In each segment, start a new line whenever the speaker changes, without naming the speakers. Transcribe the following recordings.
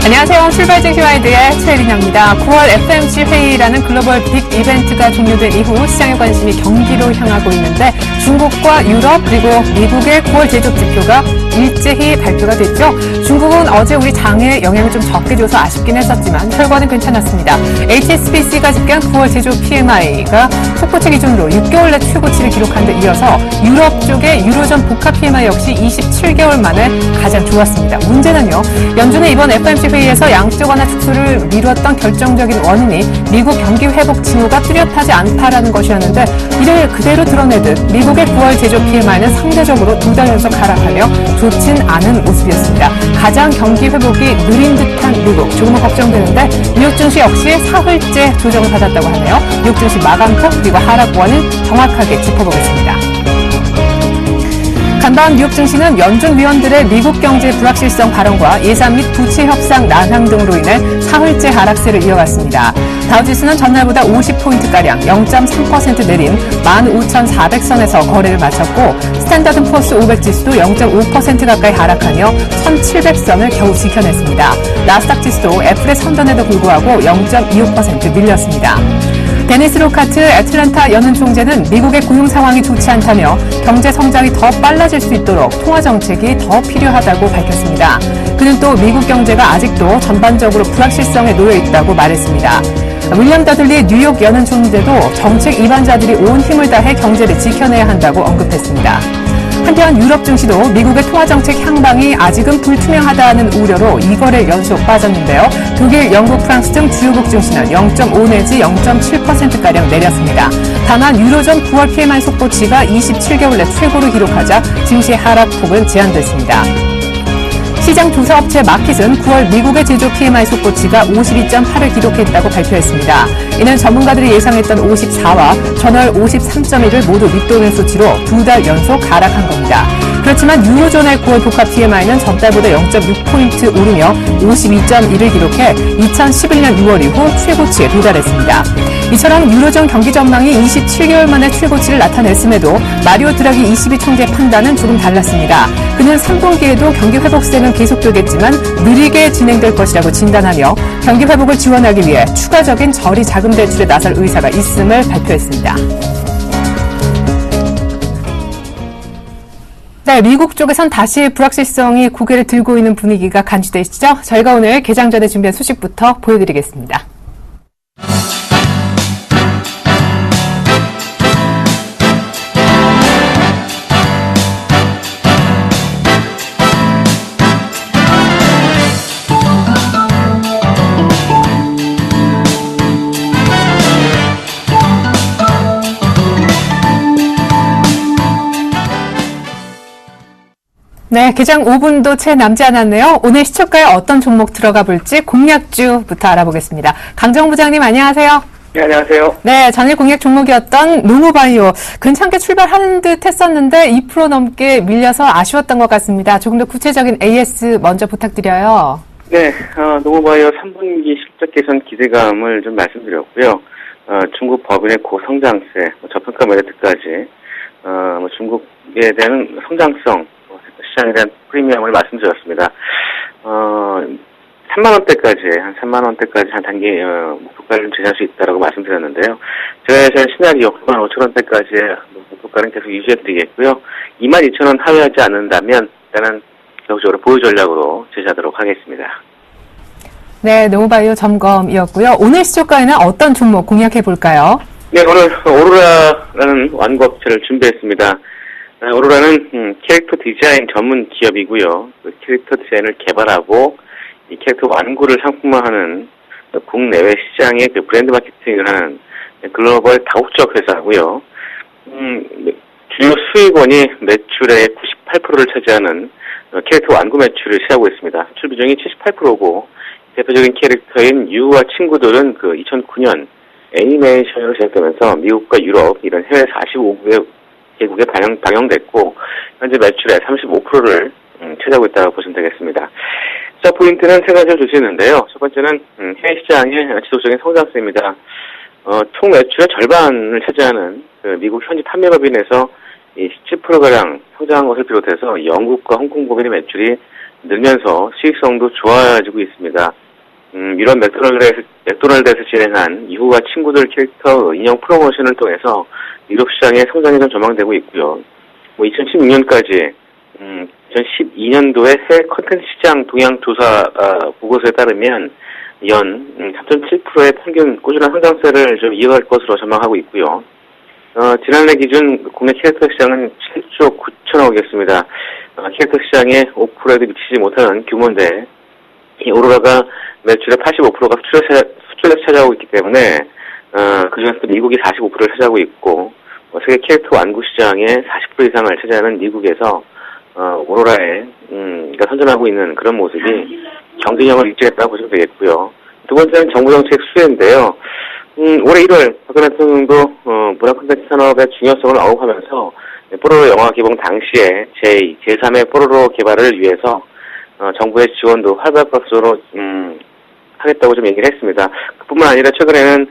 안녕하세요. 출발 증시와이드의 최혜린입니다. 9월 FMC 회의라는 글로벌 빅 이벤트가 종료된 이후 시장의 관심이 경기로 향하고 있는데 중국과 유럽 그리고 미국의 9월 제조업 지표가 일제히 발표가 됐죠. 중국은 어제 우리 장에 영향을 좀 적게 줘서 아쉽긴 했었지만 결과는 괜찮았습니다. HSBC가 집계한 9월 제조업 PMI가 속보치 기준으로 6개월 내 최고치를 기록한 데 이어서 유럽 쪽의 유로존 복합 PMI 역시 27개월 만에 가장 좋았습니다. 문제는요. 연준의 이번 FMC 회의에서 양적 완화 축소를 미뤘던 결정적인 원인이 미국 경기 회복 징후가 뚜렷하지 않다라는 것이었는데 이를 그대로 드러내듯 미국의 9월 제조업 PMI는 상대적으로 2달 연속 하락하며 좋진 않은 모습이었습니다. 가장 경기 회복이 느린 듯한 미국, 조금은 걱정되는데 뉴욕 증시 역시 사흘째 조정을 받았다고 하네요. 뉴욕 증시 마감폭 그리고 하락 원인 정확하게 짚어보겠습니다. 간밤 뉴욕 증시는 연준 위원들의 미국 경제 불확실성 발언과 예산 및 부채 협상 난항 등으로 인해 사흘째 하락세를 이어갔습니다. 다우지수는 전날보다 50포인트가량 0.3% 내린 15,400선에서 거래를 마쳤고 스탠다드 포어스 500 지수도 0.5% 가까이 하락하며 1,700선을 겨우 지켜냈습니다. 나스닥 지수도 애플의 선전에도 불구하고 0.25% 밀렸습니다. 데니스 로카트 애틀랜타 연은 총재는 미국의 고용 상황이 좋지 않다며 경제 성장이 더 빨라질 수 있도록 통화 정책이 더 필요하다고 밝혔습니다. 그는 또 미국 경제가 아직도 전반적으로 불확실성에 놓여 있다고 말했습니다. 윌리엄 더들리 뉴욕 연은 총재도 정책 이반자들이 온 힘을 다해 경제를 지켜내야 한다고 언급했습니다. 한편 유럽 증시도 미국의 통화정책 향방이 아직은 불투명하다는 우려로 2거래 연속 빠졌는데요. 독일, 영국, 프랑스 등 주요국 증시는 0.5 내지 0.7%가량 내렸습니다. 다만 유로존 9월 PMI 속보치가 27개월 내 최고를 기록하자 증시의 하락폭은 제한됐습니다. 시장 조사업체 마킷은 9월 미국의 제조업 PMI 속보치가 52.8을 기록했다고 발표했습니다. 이는 전문가들이 예상했던 54와 전월 53.1을 모두 밑도는 수치로 2달 연속 하락한 겁니다. 그렇지만 유로존의 9월 복합 PMI는 전달보다 0.6포인트 오르며 52.1을 기록해 2011년 6월 이후 최고치에 도달했습니다. 이처럼 유로존 경기 전망이 27개월 만에 최고치를 나타냈음에도 마리오 드라기 ECB 총재 판단은 조금 달랐습니다. 그는 3분기에도 경기 회복세는 계속되겠지만 느리게 진행될 것이라고 진단하며 경기 회복을 지원하기 위해 추가적인 저리 자금 대출에 나설 의사가 있음을 발표했습니다. 네, 미국 쪽에선 다시 불확실성이 고개를 들고 있는 분위기가 간주되시죠? 저희가 오늘 개장 전에 준비한 소식부터 보여드리겠습니다. 네, 개장 5분도 채 남지 않았네요. 오늘 시초가에 어떤 종목 들어가 볼지 공략주부터 알아보겠습니다. 강정 부장님 안녕하세요.
네, 안녕하세요.
네, 전일 공략 종목이었던 노모바이오 괜찮게 출발하는 듯 했었는데 2% 넘게 밀려서 아쉬웠던 것 같습니다. 조금 더 구체적인 AS 먼저 부탁드려요.
네, 노모바이오 3분기 실적 개선 기대감을 좀 말씀드렸고요. 중국 법인의 고성장세, 저평가 매매트까지 중국에 대한 성장성, 시장에 대한 프리미엄을 말씀드렸습니다. 3만원대까지, 한 3만원대까지 한 단기, 목표가를 제시할 수 있다라고 말씀드렸는데요. 제가 예전 시나리오 95,000원대까지의 목표가는 계속 유지해드리겠고요. 22,000원 하회하지 않는다면, 일단은 계속적으로 보유 전략으로 제시하도록 하겠습니다.
네, 노모바이오 점검이었고요. 오늘 시초가에는 어떤 종목 공략해볼까요?
네, 오늘 오로라라는 완구업체를 준비했습니다. 오로라는 캐릭터 디자인 전문 기업이고요. 그 캐릭터 디자인을 개발하고 이 캐릭터 완구를 상품화하는 국내외 시장의 그 브랜드 마케팅을 하는 글로벌 다국적 회사고요. 주요 수익원이 매출의 98%를 차지하는 캐릭터 완구 매출을 시작하고 있습니다. 수출 비중이 78%고 대표적인 캐릭터인 유와 친구들은 그 2009년 애니메이션으로 시작되면서 미국과 유럽 이런 해외 45개국에 방영됐고 현재 매출의 35%를 차지하고 있다고 보시면 되겠습니다. 자, 포인트는 세 가지를 줄 수 있는데요. 첫 번째는 해외 시장의 지속적인 성장세입니다. 총 매출의 절반을 차지하는 그 미국 현지 판매법인에서 이 17%가량 성장한 것을 비롯해서 영국과 홍콩 법인의 매출이 늘면서 수익성도 좋아지고 있습니다. 이런 맥도날드에서 진행한 이후와 친구들 캐릭터 인형 프로모션을 통해서 유럽 시장의 성장이 좀 전망되고 있고요. 2016년까지 2012년도에 해외 컨텐츠 시장 동향 조사 보고서에 따르면 연 3.7%의 평균 꾸준한 성장세를 좀 이어갈 것으로 전망하고 있고요. 지난해 기준 국내 캐릭터 시장은 7조 9천억이었습니다. 캐릭터 시장의 5%에도 미치지 못하는 규모인데 이 오로라가 매출의 85%가 수출에서 차지하고 있기 때문에 그중에서도 미국이 45%를 차지하고 있고 세계 캐릭터 완구 시장의 40% 이상을 차지하는 미국에서 오로라에 선전하고 있는 그런 모습이 경쟁력을 입증했다고 보시면 되겠고요. 두 번째는 정부 정책 수혜인데요. 올해 1월 박근혜 대통령도 문화 콘텐츠 산업의 중요성을 언급하면서 뽀로로 영화 개봉 당시에 제2, 제3의 뽀로로 개발을 위해서 정부의 지원도 활발박수로 하겠다고 좀 얘기를 했습니다. 그뿐만 아니라 최근에는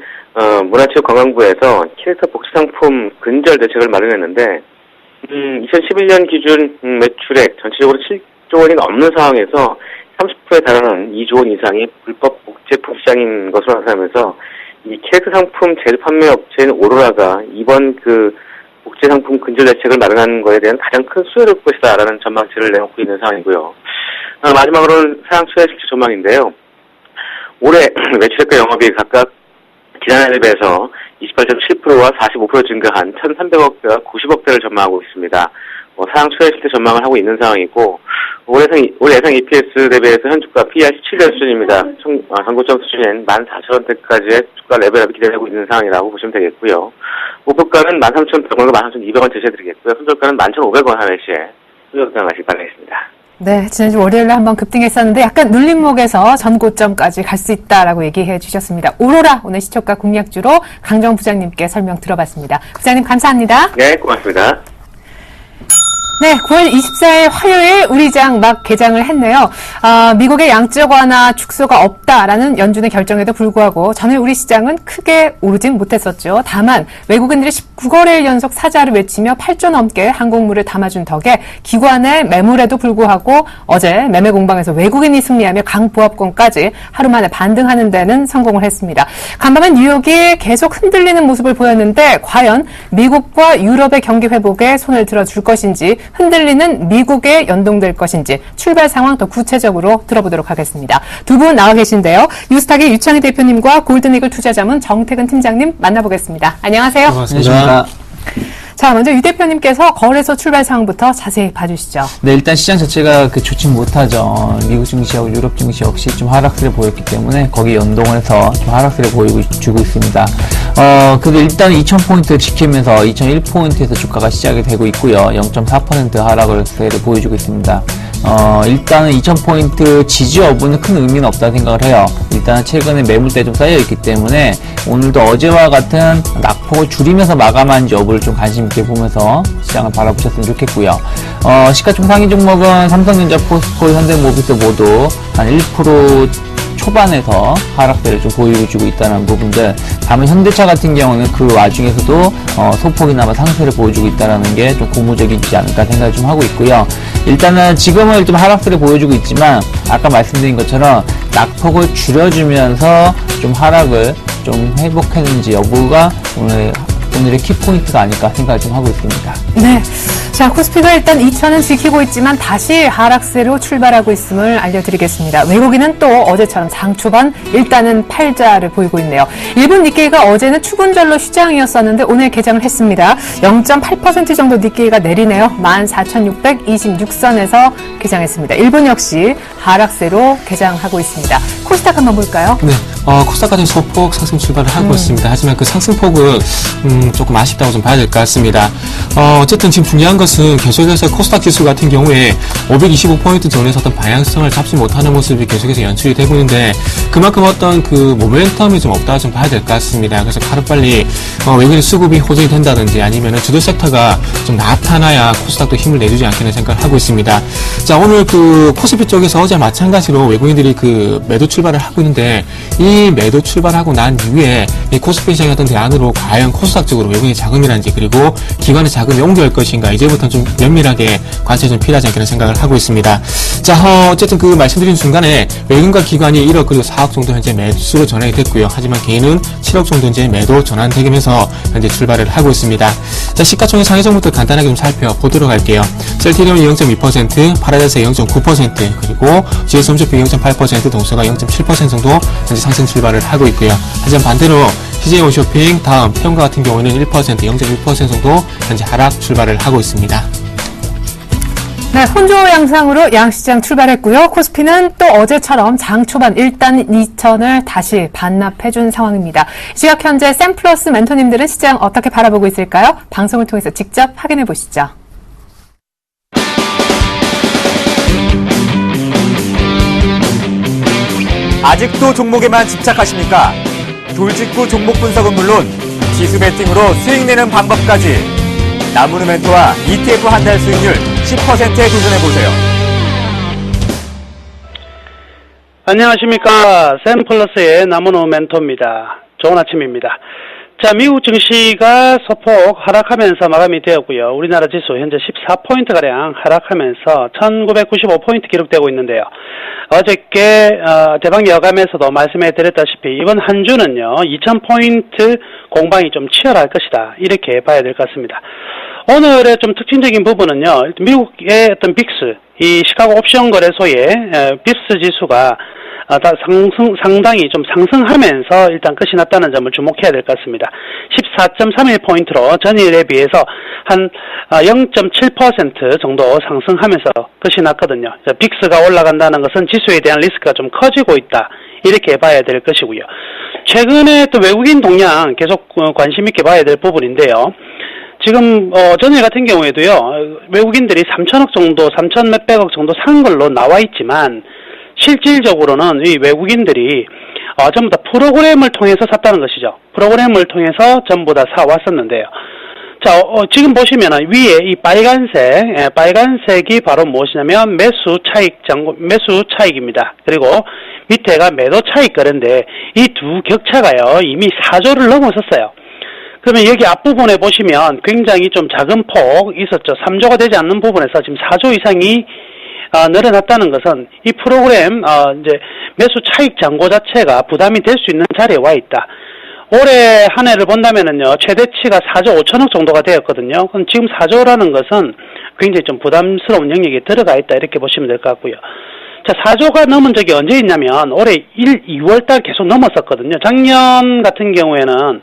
문화체육관광부에서 캐릭터 복지 상품 근절 대책을 마련했는데 2011년 기준 매출액 전체적으로 7조 원이 넘는 상황에서 30%에 달하는 2조 원 이상이 불법 복제품 시장인 것으로 나타나면서 이 캐릭터 상품 제조 판매 업체인 오로라가 이번 복제 상품 근절 대책을 마련하는 것에 대한 가장 큰 수혜를 볼 것이다라는 전망치를 내놓고 있는 상황이고요. 마지막으로는 사양 수혜 실질 전망인데요. 올해 매출액과 영업이 각각 지난해 대비해서 28.7%와 45% 증가한 1,300억대와 90억대를 전망하고 있습니다. 사양 수혜 실질 전망을 하고 있는 상황이고 올 예상 EPS 대비해서 현주가 PER 17배 수준입니다. 전고점 수준인 14,000원대까지의 주가 레벨업이 기대되고 있는 상황이라고 보시면 되겠고요. 목표가는 13,100원과 13,200원 제시해드리겠고요. 손절가는 11,500원 하나시에 손절가하시기 바라겠습니다.
네, 지난주 월요일에 한번 급등했었는데 약간 눌림목에서 전고점까지 갈 수 있다라고 얘기해 주셨습니다. 오로라 오늘 시초가 공략주로 강정 부장님께 설명 들어봤습니다. 부장님 감사합니다.
네, 고맙습니다.
네, 9월 24일 화요일 우리장 막 개장을 했네요. 미국의 양적 완화 축소가 없다라는 연준의 결정에도 불구하고 전일 우리 시장은 크게 오르진 못했었죠. 다만 외국인들이 19거래일 연속 사자를 외치며 8조 넘게 항공물을 담아준 덕에 기관의 매물에도 불구하고 어제 매매 공방에서 외국인이 승리하며 강보합권까지 하루 만에 반등하는 데는 성공을 했습니다. 간밤에 뉴욕이 계속 흔들리는 모습을 보였는데 과연 미국과 유럽의 경기 회복에 손을 들어줄 것인지 흔들리는 미국에 연동될 것인지 출발 상황 더 구체적으로 들어보도록 하겠습니다. 두 분 나와 계신데요. 뉴스탁의 유창희 대표님과 골든이글 투자자문 정태근 팀장님 만나보겠습니다. 안녕하세요.
반갑습니다.
자, 먼저 유 대표님께서 거래소 출발 상황부터 자세히 봐주시죠.
네, 일단 시장 자체가 좋지 못하죠. 미국 증시하고 유럽 증시 역시 좀 하락세를 보였기 때문에 거기 연동해서 좀 하락세를 보여주고 있습니다. 그래도 일단 2000포인트를 지키면서 2001포인트에서 주가가 시작이 되고 있고요. 0.4% 하락세를 보여주고 있습니다. 일단은 2000포인트 지지 여부는 큰 의미는 없다는 생각을 해요. 일단은 최근에 매물대 좀 쌓여있기 때문에 오늘도 어제와 같은 낙폭을 줄이면서 마감한 여부를 좀 관심 있게 보면서 시장을 바라보셨으면 좋겠고요. 시가총 상위 종목은 삼성전자, 포스코, 현대모비스 모두 한 1% 초반에서 하락세를 좀 보여주고 있다는 부분들. 다만 현대차 같은 경우는 그 와중에서도 소폭이나마 상승세를 보여주고 있다는 게 좀 고무적이지 않을까 생각을 좀 하고 있고요. 일단은 지금은 좀 하락세를 보여주고 있지만 아까 말씀드린 것처럼 낙폭을 줄여주면서 좀 하락을 좀 회복했는지 여부가 오늘의 키포인트가 아닐까 생각을 좀 하고 있습니다.
네. 자, 코스피가 일단 2,000은 지키고 있지만 다시 하락세로 출발하고 있음을 알려드리겠습니다. 외국인은 또 어제처럼 장 초반 일단은 팔자를 보이고 있네요. 일본 니케이가 어제는 추분절로 휴장이었었는데 오늘 개장을 했습니다. 0.8% 정도 니케이가 내리네요. 14,626선에서 개장했습니다. 일본 역시 하락세로 개장하고 있습니다. 코스닥 한번 볼까요?
네, 코스닥 같은 소폭 상승 출발을 하고 있습니다. 하지만 그 상승폭은 조금 아쉽다고 좀 봐야 될 것 같습니다. 어쨌든 지금 중요한 것은 계속해서 코스닥 지수 같은 경우에 525포인트 전에서 어떤 방향성을 잡지 못하는 모습이 계속해서 연출이 되고 있는데 그만큼 어떤 그 모멘텀이 좀 없다고 좀 봐야 될 것 같습니다. 그래서 하루빨리 외국인 수급이 호전이 된다든지 아니면은 주도 섹터가 좀 나타나야 코스닥도 힘을 내주지 않겠는 생각을 하고 있습니다. 자, 오늘 그 코스피 쪽에서 어제 마찬가지로 외국인들이 그 매도 출발을 하고 있는데 이 외국인이 매도 출발하고 난 이후에 이 코스피 시장의 어떤 대안으로 과연 코스닥 쪽으로 외국인의 자금이란지 그리고 기관의 자금이 옮겨갈 것인가 이제부터는 좀 면밀하게 관찰이 좀 필요하지 않겠나 생각을 하고 있습니다. 자, 어쨌든 그 말씀드린 순간에 외국인과 기관이 1억 그리고 4억 정도 현재 매수로 전환이 됐고요. 하지만 개인은 7억 정도 이제 매도 전환되면서 현재 출발을 하고 있습니다. 자, 시가총액 상해정부터 간단하게 좀 살펴보도록 할게요. 셀티리온이 0.2%, 파라다이스 0.9%, 그리고 GS홈쇼핑 0.8%, 동서가 0.7% 정도 현재 상승 출발을 하고 있고요. 하지만 반대로 CJ홈쇼핑, 다음 태용과 같은 경우에는 1%, 0.6% 정도 현재 하락 출발을 하고 있습니다.
네, 혼조 양상으로 양시장 출발했고요. 코스피는 또 어제처럼 장 초반 일단 2천을 다시 반납해준 상황입니다. 이 시각 현재 샘플러스 멘토님들은 시장 어떻게 바라보고 있을까요? 방송을 통해서 직접 확인해 보시죠.
아직도 종목에만 집착하십니까? 돌직구 종목 분석은 물론 지수 베팅으로 수익 내는 방법까지 나무르 멘토와 ETF 한 달 수익률 10%에 도전해보세요.
안녕하십니까. 샘플러스의 나무르 멘토입니다. 좋은 아침입니다. 자, 미국 증시가 소폭 하락하면서 마감이 되었고요. 우리나라 지수 현재 14포인트가량 하락하면서 1995포인트 기록되고 있는데요. 어저께 대박 여감에서도 말씀해 드렸다시피 이번 한 주는요 2000포인트 공방이 좀 치열할 것이다 이렇게 봐야 될 것 같습니다. 오늘의 좀 특징적인 부분은요 미국의 어떤 빅스 이 시카고 옵션 거래소의 빅스 지수가 상당히 좀 상승하면서 일단 끝이 났다는 점을 주목해야 될 것 같습니다. 14.31포인트로 전일에 비해서 한 0.7% 정도 상승하면서 끝이 났거든요. 빅스가 올라간다는 것은 지수에 대한 리스크가 좀 커지고 있다. 이렇게 봐야 될 것이고요. 최근에 또 외국인 동향 계속 관심 있게 봐야 될 부분인데요. 지금 전일 같은 경우에도요. 외국인들이 3천억 정도, 3천 몇백억 정도 산 걸로 나와 있지만 실질적으로는 이 외국인들이 전부 다 프로그램을 통해서 샀다는 것이죠. 프로그램을 통해서 전부 다 사왔었는데요. 자, 지금 보시면 위에 이 빨간색이 바로 무엇이냐면 매수 차익입니다. 그리고 밑에가 매도 차익 거래인데 이 두 격차가요 이미 4조를 넘어섰어요. 그러면 여기 앞부분에 보시면 굉장히 좀 작은 폭 있었죠. 3조가 되지 않는 부분에서 지금 4조 이상이 늘어났다는 것은 이 프로그램 이제 매수 차익 잔고 자체가 부담이 될 수 있는 자리에 와 있다. 올해 한 해를 본다면은요 최대치가 4조 5천억 정도가 되었거든요. 그럼 지금 4조라는 것은 굉장히 좀 부담스러운 영역에 들어가 있다 이렇게 보시면 될 것 같고요. 자, 4조가 넘은 적이 언제 있냐면 올해 2월달 계속 넘었었거든요. 작년 같은 경우에는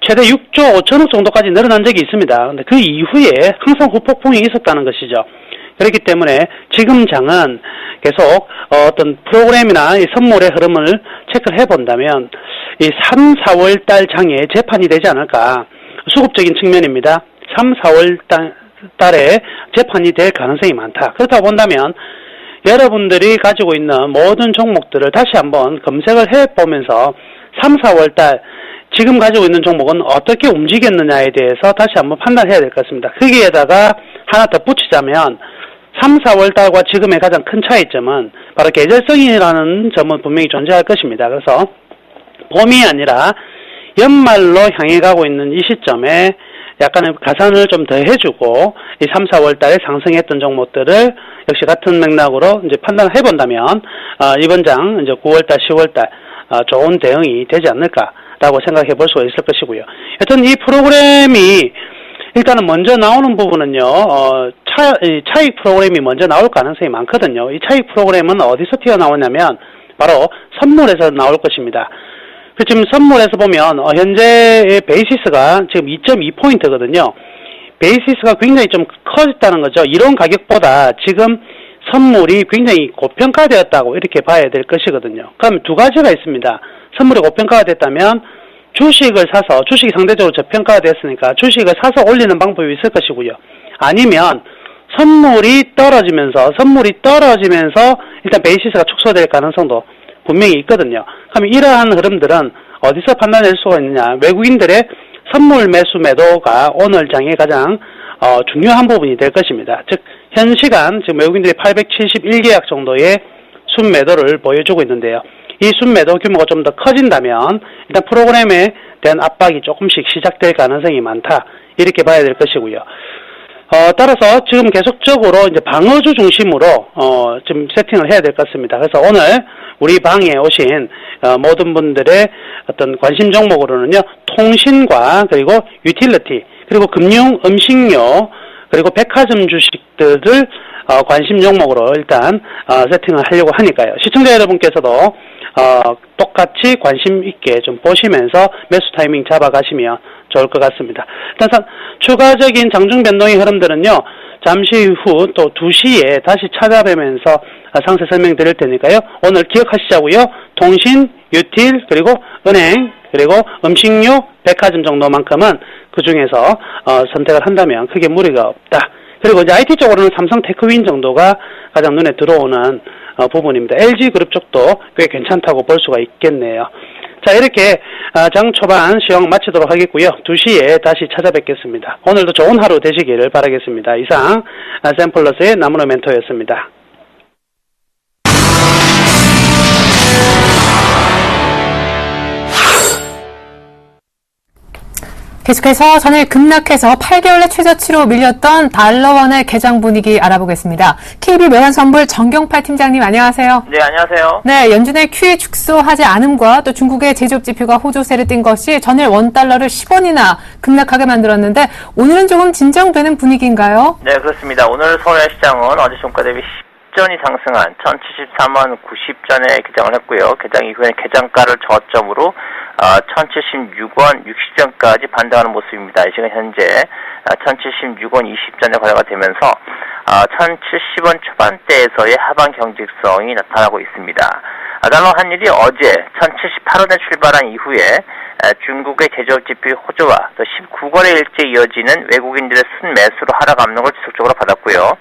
최대 6조 5천억 정도까지 늘어난 적이 있습니다. 근데 그 이후에 항상 후폭풍이 있었다는 것이죠. 그렇기 때문에 지금 장은 계속 어떤 프로그램이나 이 선물의 흐름을 체크를 해본다면 이 3, 4월 달 장에 재판이 되지 않을까. 수급적인 측면입니다. 3, 4월 달에 재판이 될 가능성이 많다. 그렇다고 본다면 여러분들이 가지고 있는 모든 종목들을 다시 한번 검색을 해보면서 3, 4월 달 지금 가지고 있는 종목은 어떻게 움직였느냐에 대해서 다시 한번 판단해야 될 것 같습니다. 거기에다가 하나 덧붙이자면 3, 4월 달과 지금의 가장 큰 차이점은 바로 계절성이라는 점은 분명히 존재할 것입니다. 그래서 봄이 아니라 연말로 향해 가고 있는 이 시점에 약간의 가산을 좀 더 해주고 이 3, 4월 달에 상승했던 종목들을 역시 같은 맥락으로 이제 판단을 해본다면 이번 장 이제 9월 달, 10월 달 좋은 대응이 되지 않을까라고 생각해 볼 수가 있을 것이고요. 여튼 이 프로그램이 일단은 먼저 나오는 부분은요, 차익 프로그램이 먼저 나올 가능성이 많거든요. 이 차익 프로그램은 어디서 튀어나오냐면, 바로 선물에서 나올 것입니다. 지금 선물에서 보면, 현재의 베이시스가 지금 2.2포인트거든요. 베이시스가 굉장히 좀 커졌다는 거죠. 이런 가격보다 지금 선물이 굉장히 고평가되었다고 이렇게 봐야 될 것이거든요. 그럼 두 가지가 있습니다. 선물이 고평가가 됐다면, 주식을 사서 주식이 상대적으로 저평가가 됐으니까 주식을 사서 올리는 방법이 있을 것이고요. 아니면 선물이 떨어지면서 일단 베이시스가 축소될 가능성도 분명히 있거든요. 그럼 이러한 흐름들은 어디서 판단할 수가 있느냐. 외국인들의 선물 매수 매도가 오늘 장의 가장 중요한 부분이 될 것입니다. 즉 현 시간 지금 외국인들이 871계약 정도의 순매도를 보여주고 있는데요. 이 순매도 규모가 좀 더 커진다면 일단 프로그램에 대한 압박이 조금씩 시작될 가능성이 많다. 이렇게 봐야 될 것이고요. 따라서 지금 계속적으로 이제 방어주 중심으로 좀 세팅을 해야 될 것 같습니다. 그래서 오늘 우리 방에 오신 모든 분들의 어떤 관심 종목으로는요, 통신과 그리고 유틸리티, 그리고 금융, 음식료, 그리고 백화점 주식들을 관심 종목으로 일단 세팅을 하려고 하니까요. 시청자 여러분께서도 똑같이 관심 있게 좀 보시면서 매수 타이밍 잡아가시면 좋을 것 같습니다. 일단 추가적인 장중 변동의 흐름들은요, 잠시 후 또 2시에 다시 찾아뵈면서 상세 설명드릴 테니까요. 오늘 기억하시자고요. 통신, 유틸, 그리고 은행, 그리고 음식료, 백화점 정도만큼은 그 중에서 선택을 한다면 크게 무리가 없다. 그리고 이제 IT 쪽으로는 삼성 테크윈 정도가 가장 눈에 들어오는 부분입니다. LG그룹 쪽도 꽤 괜찮다고 볼 수가 있겠네요. 자, 이렇게 장 초반 시황 마치도록 하겠고요. 2시에 다시 찾아뵙겠습니다. 오늘도 좋은 하루 되시기를 바라겠습니다. 이상 샘플러스의 나무노 멘토였습니다.
계속해서 전일 급락해서 8개월 내 최저치로 밀렸던 달러원의 개장 분위기 알아보겠습니다. KB매환선불 정경팔 팀장님 안녕하세요.
네, 안녕하세요.
네, 연준의 QE 축소하지 않음과 또 중국의 제조업 지표가 호조세를 띈 것이 전일 원달러를 10원이나 급락하게 만들었는데 오늘은 조금 진정되는 분위기인가요?
네, 그렇습니다. 오늘 서울 시장은 어제 종가 대비 10전이 상승한 1073원 90전에 개장을 했고요. 개장 이후에 개장가를 저점으로 1076원 60전까지 반등하는 모습입니다. 이 시간 현재 1076원 20전에 거래가 되면서 1070원 초반대에서의 하방 경직성이 나타나고 있습니다. 달러 환율이 어제 1078원에 출발한 이후에 중국의 제조업 지표 호조와 또 19거래일째 이어지는 외국인들의 순매수로 하락 압력을 지속적으로 받았고요.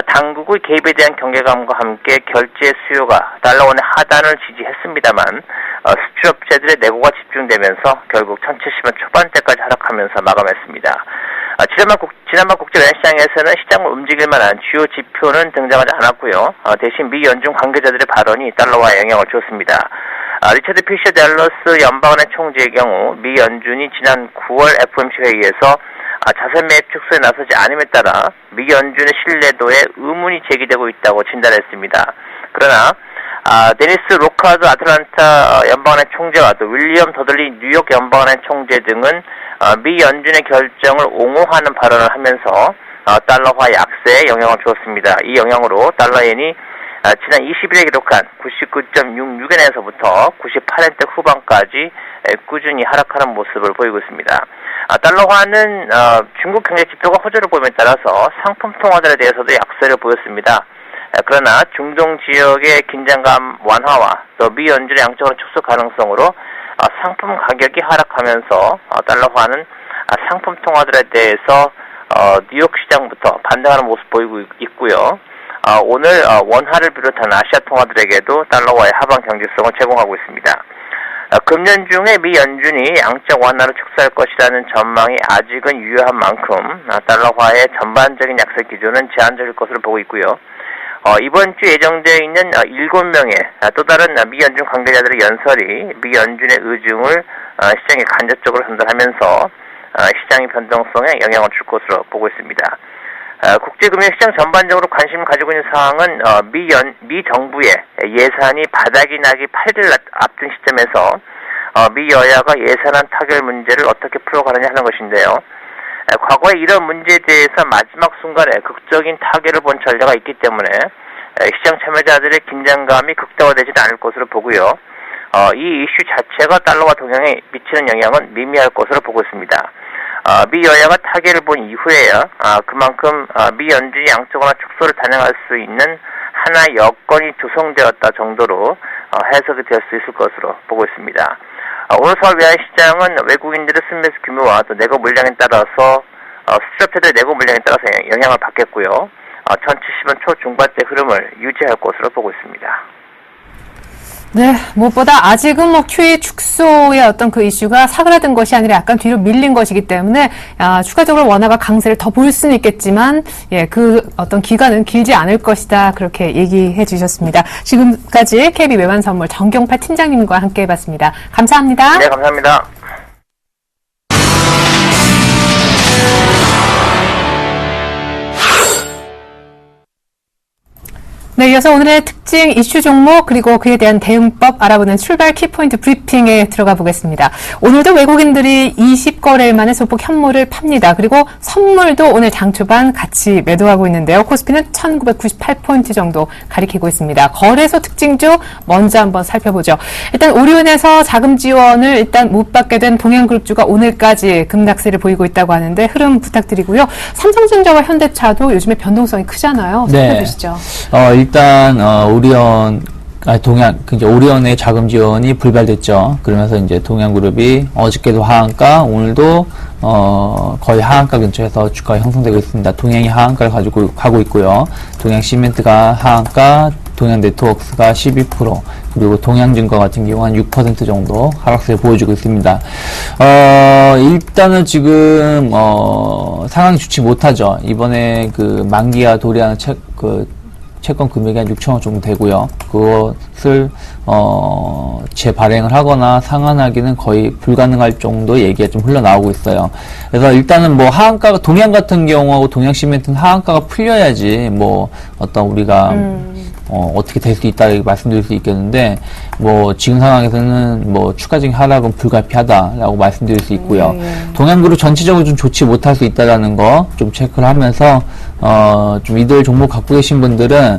당국의 개입에 대한 경계감과 함께 결제 수요가 달러원의 하단을 지지했습니다만 수출업체들의 내고가 집중되면서 결국 1070원 초반대까지 하락하면서 마감했습니다. 지난번 국제외환시장에서는 시장을 움직일 만한 주요 지표는 등장하지 않았고요. 대신 미 연준 관계자들의 발언이 달러화에 영향을 줬습니다. 리처드 피셔 댈러스 연방은행 총재의 경우 미 연준이 지난 9월 FOMC 회의에서 자산 매입 축소에 나서지 않음에 따라 미 연준의 신뢰도에 의문이 제기되고 있다고 진단했습니다. 그러나 데니스 로카드 아틀란타 연방은행 총재와 또 윌리엄 더들리 뉴욕 연방은행 총재 등은 미 연준의 결정을 옹호하는 발언을 하면서 달러화 약세에 영향을 주었습니다. 이 영향으로 달러엔이 지난 20일에 기록한 99.66엔에서부터 98엔대 후반까지 꾸준히 하락하는 모습을 보이고 있습니다. 달러화는 중국 경제 지표가 호조를 보임에 따라서 상품 통화들에 대해서도 약세를 보였습니다. 그러나 중동 지역의 긴장감 완화와 또 미 연준의 양적으로 축소 가능성으로 상품 가격이 하락하면서 달러화는 상품 통화들에 대해서 뉴욕 시장부터 반등하는 모습 보이고 있고요. 오늘 원화를 비롯한 아시아 통화들에게도 달러화의 하방 경직성을 제공하고 있습니다. 금년 중에 미 연준이 양적 완화를 축소할 것이라는 전망이 아직은 유효한 만큼 달러화의 전반적인 약세 기조는 제한적일 것으로 보고 있고요. 이번 주 예정되어 있는 7명의 또 다른 미 연준 관계자들의 연설이 미 연준의 의중을 시장에 간접적으로 전달하면서 시장의 변동성에 영향을 줄 것으로 보고 있습니다. 국제금융시장 전반적으로 관심을 가지고 있는 사항은 미 정부의 예산이 바닥이 나기 8일 앞둔 시점에서 미 여야가 예산안 타결 문제를 어떻게 풀어가느냐 하는 것인데요. 과거에 이런 문제에 대해서 마지막 순간에 극적인 타결을 본 전례가 있기 때문에 시장 참여자들의 긴장감이 극대화되지는 않을 것으로 보고요. 이 이슈 자체가 달러화 동향에 미치는 영향은 미미할 것으로 보고 있습니다. 미 여야가 타결을 본 이후에야 그만큼 미 연준이 양적 완화 축소를 단행할 수 있는 하나의 여건이 조성되었다 정도로 해석이 될 수 있을 것으로 보고 있습니다. 오늘 서울 외환시장은 외국인들의 순매수 규모와 또 내고 물량에 따라서 수출업체들의 내고 물량에 따라서 영향을 받겠고요. 1070원 초중반대 흐름을 유지할 것으로 보고 있습니다.
네, 무엇보다 아직은 뭐 QE 축소의 어떤 그 이슈가 사그라든 것이 아니라 약간 뒤로 밀린 것이기 때문에 추가적으로 원화가 강세를 더 보일 수는 있겠지만 그 어떤 기간은 길지 않을 것이다 그렇게 얘기해 주셨습니다. 지금까지 KB 외환선물 정경팔 팀장님과 함께 해봤습니다. 감사합니다.
네, 감사합니다.
네, 이어서 오늘의 특징 이슈 종목 그리고 그에 대한 대응법 알아보는 출발 키포인트 브리핑에 들어가 보겠습니다. 오늘도 외국인들이 20거래일 만에 소폭 현물을 팝니다. 그리고 선물도 오늘 장 초반 같이 매도하고 있는데요. 코스피는 1998포인트 정도 가리키고 있습니다. 거래소 특징주 먼저 한번 살펴보죠. 일단 오리온에서 자금 지원을 일단 못 받게 된 동양그룹주가 오늘까지 급락세를 보이고 있다고 하는데 흐름 부탁드리고요. 삼성전자와 현대차도 요즘에 변동성이 크잖아요. 살펴보시죠.
일단 오리온의 자금 지원이 불발됐죠. 그러면서 이제 동양그룹이 어저께도 하한가, 오늘도 거의 하한가 근처에서 주가가 형성되고 있습니다. 동양이 하한가를 가고 있고요. 동양시멘트가 하한가, 동양네트워크스가 12%, 그리고 동양증권 같은 경우는 6% 정도 하락세를 보여주고 있습니다. 일단은 지금 상황이 좋지 못하죠. 이번에 그 만기가 도래하는 채권 금액이 한 6천원 정도 되고요. 그것을 재발행을 하거나 상환하기는 거의 불가능할 정도 얘기가 좀 흘러나오고 있어요. 그래서 일단은 뭐 하한가가, 동양 같은 경우하고 동양시멘트는 하한가가 풀려야지 뭐 어떤 우리가 어떻게 될 수 있다 이렇게 말씀드릴 수 있겠는데, 뭐 지금 상황에서는 뭐 추가적인 하락은 불가피하다라고 말씀드릴 수 있고요. 동양그룹 전체적으로 좀 좋지 못할 수 있다라는 거 좀 체크를 하면서 좀 이들 종목 갖고 계신 분들은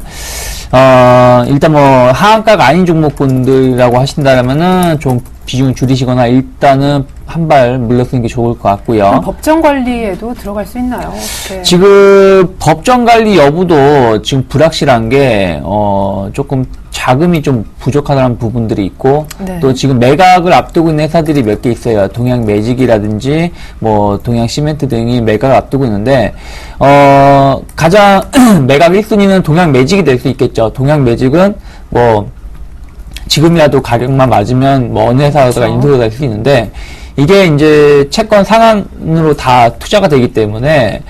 일단 뭐 하한가가 아닌 종목분들이라고 하신다면은 좀 비중을 줄이시거나 일단은 한 발 물러서는 게 좋을 것 같고요.
법정 관리에도 들어갈 수 있나요? 어떻게?
지금 법정 관리 여부도 지금 불확실한 게 조금 자금이 좀 부족하다는 부분들이 있고,
네.
또 지금 매각을 앞두고 있는 회사들이 몇 개 있어요. 동양 매직이라든지 뭐 동양 시멘트 등이 매각을 앞두고 있는데 가장 매각 1순위는 동양 매직이 될 수 있겠죠. 동양 매직은 뭐 지금이라도 가격만 맞으면 뭐 어느 회사가 인수가 될 수 있는데, 이게 이제 채권 상한으로 다 투자가 되기 때문에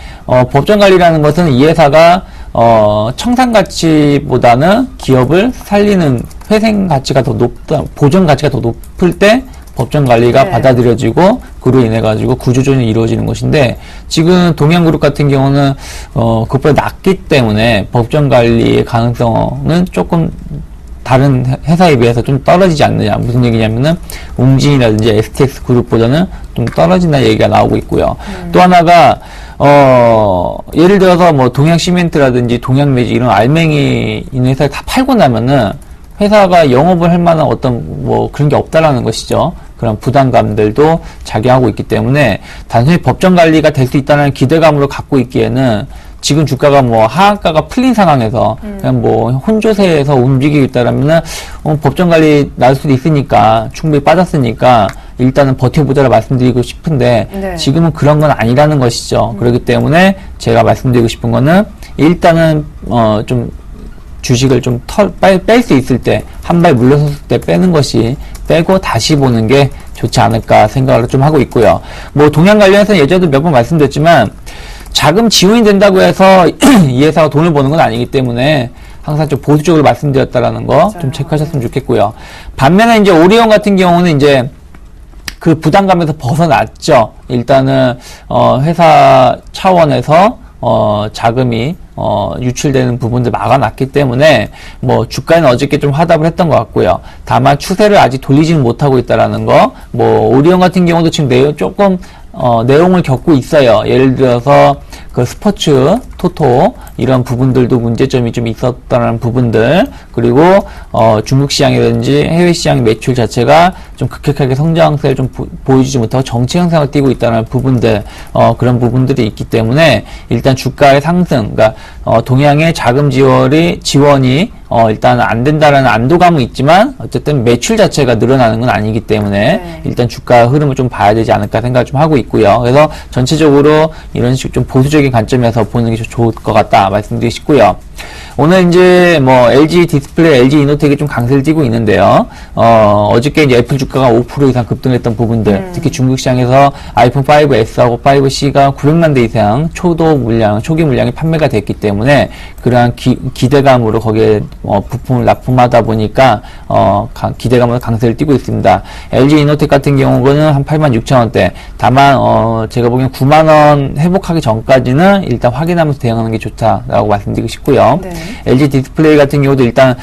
법정 관리라는 것은 이 회사가 청산 가치보다는 기업을 살리는 회생 가치가 더 높다, 보전 가치가 더 높을 때 법정 관리가 받아들여지고 그로 인해 가지고 구조조정이 이루어지는 것인데, 지금 동양그룹 같은 경우는 그것보다 낮기 때문에 법정 관리의 가능성은 조금 다른 회사에 비해서 좀 떨어지지 않느냐. 무슨 얘기냐면은 웅진이라든지 STX 그룹보다는 좀 떨어진다는 얘기가 나오고 있고요. 또 하나가 예를 들어서 뭐 동양시멘트라든지 동양매직 이런 알맹이 있는 회사를 다 팔고 나면은 회사가 영업을 할 만한 어떤 뭐 그런 게 없다라는 것이죠. 그런 부담감들도 작용하고 있기 때문에 단순히 법정 관리가 될 수 있다는 기대감으로 갖고 있기에는, 지금 주가가 뭐 하한가가 풀린 상황에서 그냥 뭐 혼조세에서 움직이고 있다라면은 법정 관리 나올 수도 있으니까, 충분히 빠졌으니까 일단은 버텨보자라 말씀드리고 싶은데, 지금은 그런 건 아니라는 것이죠. 그렇기 때문에 제가 말씀드리고 싶은 거는, 일단은 좀 주식을 좀 뺄 수 있을 때, 한 발 물러섰을 때 빼는 것이, 빼고 다시 보는 게 좋지 않을까 생각을 좀 하고 있고요. 뭐 동양 관련해서는 예전에도 몇 번 말씀드렸지만, 자금 지원이 된다고 해서 이 회사가 돈을 버는 건 아니기 때문에 항상 좀 보수적으로 말씀드렸다라는 거 좀 체크하셨으면 좋겠고요. 반면에 이제 오리온 같은 경우는 이제 그 부담감에서 벗어났죠. 일단은 회사 차원에서 자금이 유출되는 부분들 막아놨기 때문에 뭐 주가는 어저께 좀 화답을 했던 것 같고요. 다만 추세를 아직 돌리지는 못하고 있다라는 거. 뭐 오리온 같은 경우도 지금 조금 내용을 겪고 있어요. 예를 들어서 그 스포츠, 토토 이런 부분들도 문제점이 좀 있었다는 부분들, 그리고 중국 시장이라든지 해외 시장 매출 자체가 좀 급격하게 성장세를 좀 보여주지 못하고 정체 현상을 띠고 있다는 부분들, 그런 부분들이 있기 때문에 일단 주가의 상승, 그러니까 동양의 자금 지원이 일단 안 된다라는 안도감은 있지만 어쨌든 매출 자체가 늘어나는 건 아니기 때문에 일단 주가 흐름을 좀 봐야 되지 않을까 생각을 좀 하고 있고요. 그래서 전체적으로 이런 식으로 좀 보수적인 관점에서 보는 게 좋을 것 같다 말씀드리고 싶고요. 오늘 이제 뭐 LG 디스플레이, LG 이노텍이 좀 강세를 띠고 있는데요. 어저께 이제 애플 주가가 5% 이상 급등했던 부분들, 특히 중국 시장에서 아이폰 5S하고 5C가 900만 대 이상 초기 물량이 판매가 됐기 때문에 그러한 기대감으로 거기에 부품을 납품하다 보니까 기대감으로 강세를 띠고 있습니다. LG 이노텍 같은 경우는 한 86,000원대. 다만 제가 보기엔 9만 원 회복하기 전까지는 일단 확인하면서 대응하는 게 좋다라고 말씀드리고 싶고요.
네.
LG 디스플레이 같은 경우도 일단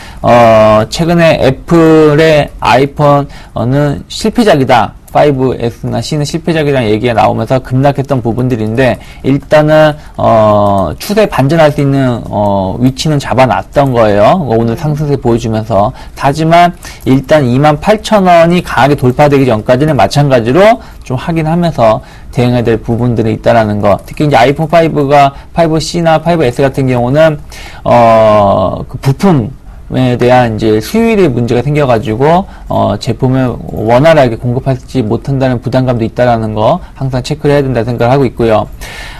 최근에 애플의 아이폰은 실패작이다. 5S나 C는 실패작이라는 얘기가 나오면서 급락했던 부분들인데 일단은 추세 반전할 수 있는 위치는 잡아놨던 거예요. 오늘 상승세 보여주면서. 하지만 일단 28,000원이 강하게 돌파되기 전까지는 마찬가지로 좀 확인하면서 대응해야 될 부분들이 있다라는 거. 특히 이제 아이폰 5C나 5S 같은 경우는 그 부품에 대한 이제 수율의 문제가 생겨가지고 제품을 원활하게 공급하지 못한다는 부담감도 있다라는 거 항상 체크를 해야 된다 생각을 하고 있고요.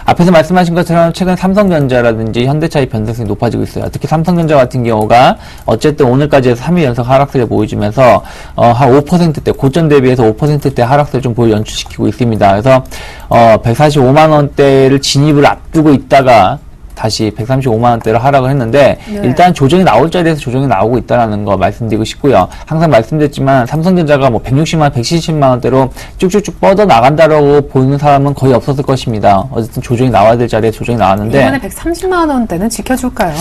앞에서 말씀하신 것처럼 최근 삼성전자라든지 현대차의 변동성이 높아지고 있어요. 특히 삼성전자 같은 경우가 어쨌든 오늘까지 해서 3일 연속 하락세를 보여주면서 한 5%대 고점 대비해서 5%대 하락세를 좀 연출시키고 있습니다. 그래서 145만 원대를 진입을 앞두고 있다가 다시 135만 원대로 하락을 했는데
네.
일단 조정이 나올 자리에서 조정이 나오고 있다는 거 말씀드리고 싶고요. 항상 말씀드렸지만 삼성전자가 뭐 160만 원, 170만 원대로 쭉쭉쭉 뻗어 나간다라고 보이는 사람은 거의 없었을 것입니다. 어쨌든 조정이 나와야 될 자리에 조정이 나왔는데
이번에 130만 원대는 지켜줄까요?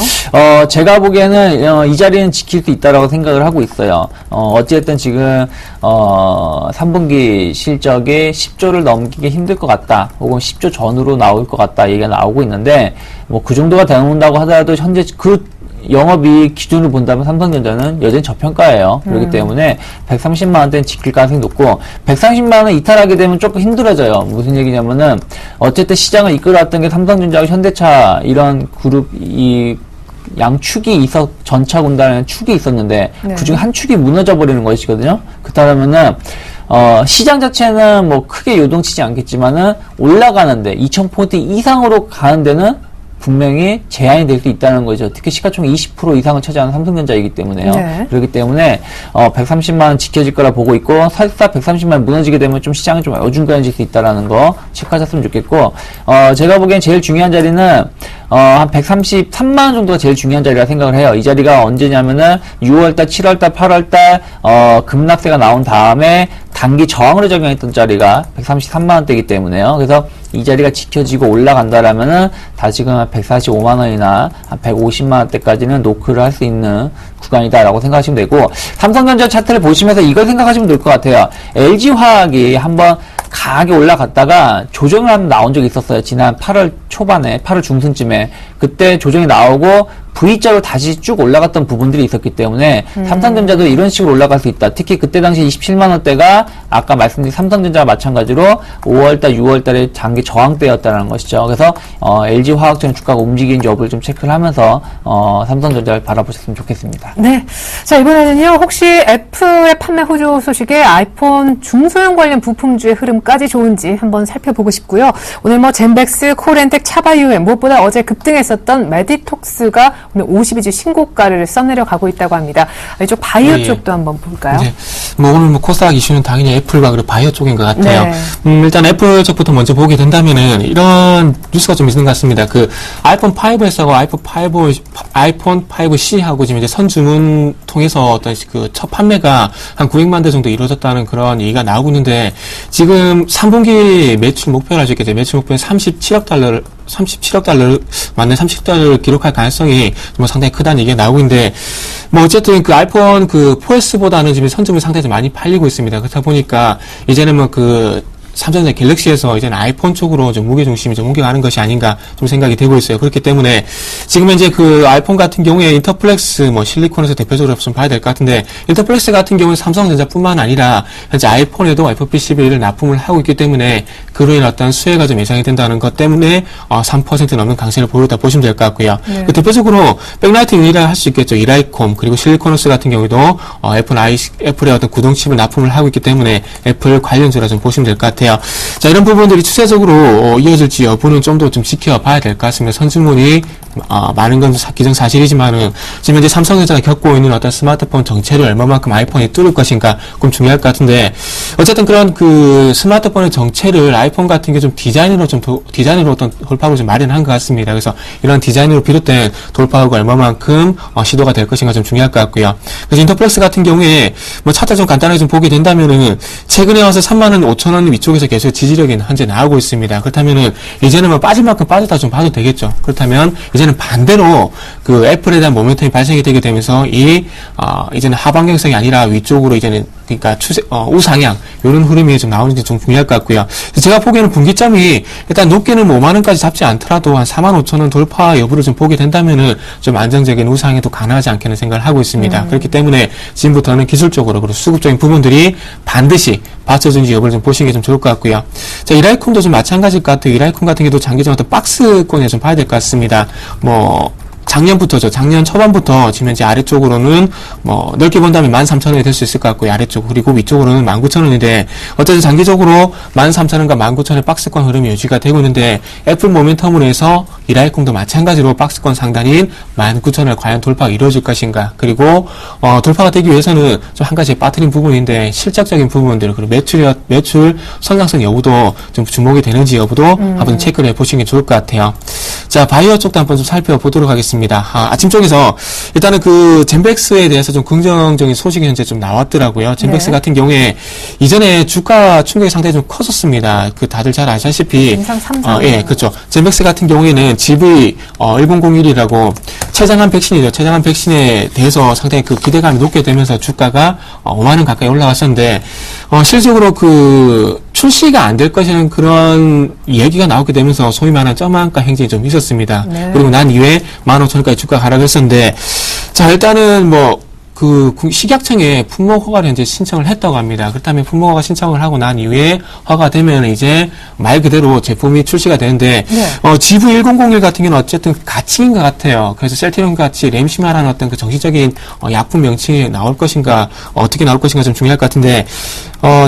제가 보기에는 이 자리는 지킬 수 있다라고 생각을 하고 있어요. 어쨌든 지금 3분기 실적이 10조를 넘기기 힘들 것 같다. 혹은 10조 전후로 나올 것 같다. 얘기가 나오고 있는데 뭐 그 정도가 되는다고 하더라도 현재 그 영업이익 기준으로 본다면 삼성전자는 여전히 저평가예요. 그렇기 때문에 130만 원대는 지킬 가능성이 높고 130만 원 이탈하게 되면 조금 힘들어져요. 무슨 얘기냐면은 어쨌든 시장을 이끌어왔던 게 삼성전자하고 현대차 이런 그룹 양축이 전차 군단에는 축이 있었는데
네.
그중에 한 축이 무너져 버리는 것이거든요. 그렇다면은 시장 자체는 뭐 크게 요동치지 않겠지만은 올라가는데 2,000포인트 이상으로 가는 데는 분명히 제한이 될 수 있다는 거죠. 특히 시가총액 20% 이상을 차지하는 삼성전자이기 때문에요.
네.
그렇기 때문에 130만 원 지켜질 거라 보고 있고 설사 130만 원 무너지게 되면 좀 시장이 좀 어중간해질 수 있다는 거 체크하셨으면 좋겠고 제가 보기엔 제일 중요한 자리는 한 133만 원 정도가 제일 중요한 자리라 생각을 해요. 이 자리가 언제냐면은 6월달, 7월달, 8월달 급락세가 나온 다음에 단기 저항으로 적용했던 자리가 133만 원대이기 때문에요. 그래서 이 자리가 지켜지고 올라간다라면은 다시금 한 145만 원이나 한 150만 원대까지는 노크를 할 수 있는 구간이다라고 생각하시면 되고 삼성전자 차트를 보시면서 이걸 생각하시면 될 것 같아요. LG화학이 한번 강하게 올라갔다가 조정을 한번 나온 적이 있었어요. 지난 8월 초반에 8월 중순쯤에 그때 조정이 나오고 V자로 다시 쭉 올라갔던 부분들이 있었기 때문에 삼성전자도 이런 식으로 올라갈 수 있다. 특히 그때 당시 27만 원대가 아까 말씀드린 삼성전자와 마찬가지로 5월달, 6월달에 장기 저항대였다는 것이죠. 그래서 LG화학처럼 주가가 움직이는지 여부를 좀 체크를 하면서 삼성전자를 바라보셨으면 좋겠습니다.
네. 자, 이번에는요, 혹시 애플의 판매 호조 소식에 아이폰 중소형 관련 부품주의 흐름까지 좋은지 한번 살펴보고 싶고요. 오늘 뭐 젠백스, 코렌텍, 차바이오엠, 무엇보다 어제 급등했었던 메디톡스가 오늘 52주 신고가를 써내려가고 있다고 합니다. 이쪽 바이오
예.
쪽도 한번 볼까요?
네. 뭐 오늘 뭐 코스닥 이슈는 당연히 애플과 그리고 바이오 쪽인 것 같아요.
네.
일단 애플 쪽부터 먼저 보게 된다면은 이런 뉴스가 좀 있는 것 같습니다. 그 아이폰 5S하고 아이폰 5C하고 지금 이제 선주문 통해서 어떤 그 첫 판매가 한 900만 대 정도 이루어졌다는 그런 얘기가 나오고 있는데 지금 3분기 매출 목표를 하셨겠죠. 매출 목표는 37억 달러를 맞는 37달러를 기록할 가능성이 뭐 상당히 크다는 얘기가 나오고 있는데, 뭐 어쨌든 그 아이폰 그 4S보다는 지금 선점이 상당히 좀 많이 팔리고 있습니다. 그렇다 보니까 이제는 뭐 그 삼성전자 갤럭시에서 이제는 아이폰 쪽으로 좀 무게 중심이 좀 옮겨가는 것이 아닌가 좀 생각이 되고 있어요. 그렇기 때문에 지금 현재 그 아이폰 같은 경우에 인터플렉스 뭐 실리콘에서 대표적으로 좀 봐야 될 것 같은데, 인터플렉스 같은 경우는 삼성전자뿐만 아니라 현재 아이폰에도 와이프 PCB를 납품을 하고 있기 때문에 그로 인한 어떤 수혜가 좀 예상이 된다는 것 때문에 3% 넘는 강세를 보였다 보시면 될 것 같고요.
네.
그 대표적으로 백라이트 유일을 할 수 있겠죠. 이라이콤 그리고 실리콘스 같은 경우도 애플의 어떤 구동칩을 납품을 하고 있기 때문에 애플 관련주라 좀 보시면 될 것 같아요. 같아요. 자, 이런 부분들이 추세적으로 이어질지 여부는 좀 더 좀 지켜봐야 될 것 같습니다. 선진물이 많은 건 기정사실이지만은 지금 현재 삼성전자가 겪고 있는 어떤 스마트폰 정체를 얼마만큼 아이폰이 뚫을 것인가 좀 중요할 것 같은데, 어쨌든 그런 그 스마트폰의 정체를 아이폰 같은 게 좀 디자인으로 어떤 돌파구를 좀 마련한 것 같습니다. 그래서 이런 디자인으로 비롯된 돌파구가 얼마만큼 시도가 될 것인가 좀 중요할 것 같고요. 그래서 인터플렉스 같은 경우에 뭐 차트 좀 간단하게 좀 보게 된다면은 최근에 와서 35,000원 위쪽에서 계속 지지력이 현재 나오고 있습니다. 그렇다면은 이제는 뭐 빠질 만큼 빠졌다 좀 봐도 되겠죠. 그렇다면 이제는 반대로 그 애플에 대한 모멘텀이 발생이 되게 되면서 이제는 하방경성이 아니라 위쪽으로 이제는 그러니까 우상향 이런 흐름이 좀 나오는 게 좀 중요할 것 같고요. 제가 보기에는 분기점이 일단 높게는 5만원까지 잡지 않더라도 한 45,000원 돌파 여부를 좀 보게 된다면은 좀 안정적인 우상에도 가능하지 않겠는 생각을 하고 있습니다. 그렇기 때문에 지금부터는 기술적으로 그리고 수급적인 부분들이 반드시 받쳐준지 여부를 좀 보시는 게 좀 좋을 것 같고요. 자, 이라이콘도 좀 마찬가지일 것 같아요. 이라이콘 같은 경우도 장기적 어떤 박스권에 좀 봐야 될 것 같습니다. 작년 초반부터 지금 현재 아래쪽으로는 넓게 본다면 13,000원이 될 수 있을 것 같고요. 아래쪽. 그리고 위쪽으로는 19,000원인데, 어쨌든 장기적으로 13,000원과 19,000원의 박스권 흐름이 유지가 되고 있는데, 애플 모멘텀으로 해서 이라이콘도 마찬가지로 박스권 상단인 19,000원을 과연 돌파가 이루어질 것인가. 그리고, 돌파가 되기 위해서는 좀 한 가지 빠뜨린 부분인데, 실적적인 부분들, 그리고 매출 성장성 여부도 좀 주목이 되는지 여부도 한번 체크를 해보시는 게 좋을 것 같아요. 자, 바이오 쪽도 한번 좀 살펴보도록 하겠습니다. 아침 쪽에서 일단은 그 젠백스에 대해서 좀 긍정적인 소식이 현재 좀 나왔더라고요. 젠백스
네.
같은 경우에 이전에 주가 충격이 상당히 좀 컸었습니다. 그 다들 잘 아시다시피
인상 3상.
예, 그렇죠. 젠백스 같은 경우에는 GV1001이라고 최장암 백신이죠. 최장암 백신에 대해서 상당히 그 기대감이 높게 되면서 주가가 5만 원 가까이 올라갔었는데 실질적으로 그 출시가 안 될 것이라는 그런 얘기가 나오게 되면서 소위 말하는 점한가 행진이 좀 있었습니다.
네.
그리고 난 이후에 15,000원까지 주가가 하락했었는데, 자, 일단은 그 식약청에 품목 허가를 현재 신청을 했다고 합니다. 그렇다면 품목 허가 신청을 하고 난 이후에 허가되면 이제 말 그대로 제품이 출시가 되는데,
네.
GV1001 같은 경우는 어쨌든 가칭인 것 같아요. 그래서 셀티론 같이 램시마라는 어떤 그 정식적인 약품 명칭이 나올 것인가, 어떻게 나올 것인가 좀 중요할 것 같은데,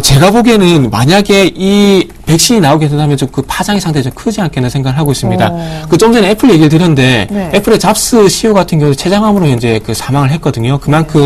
제가 보기에는 만약에 이 백신이 나오게 된다면 좀 그 파장이 상당히 좀 크지 않겠나 생각을 하고 있습니다. 그 좀 전에 애플 얘기를 드렸는데,
네.
애플의 잡스 CEO 같은 경우 최장암으로 현재 그 사망을 했거든요. 그만큼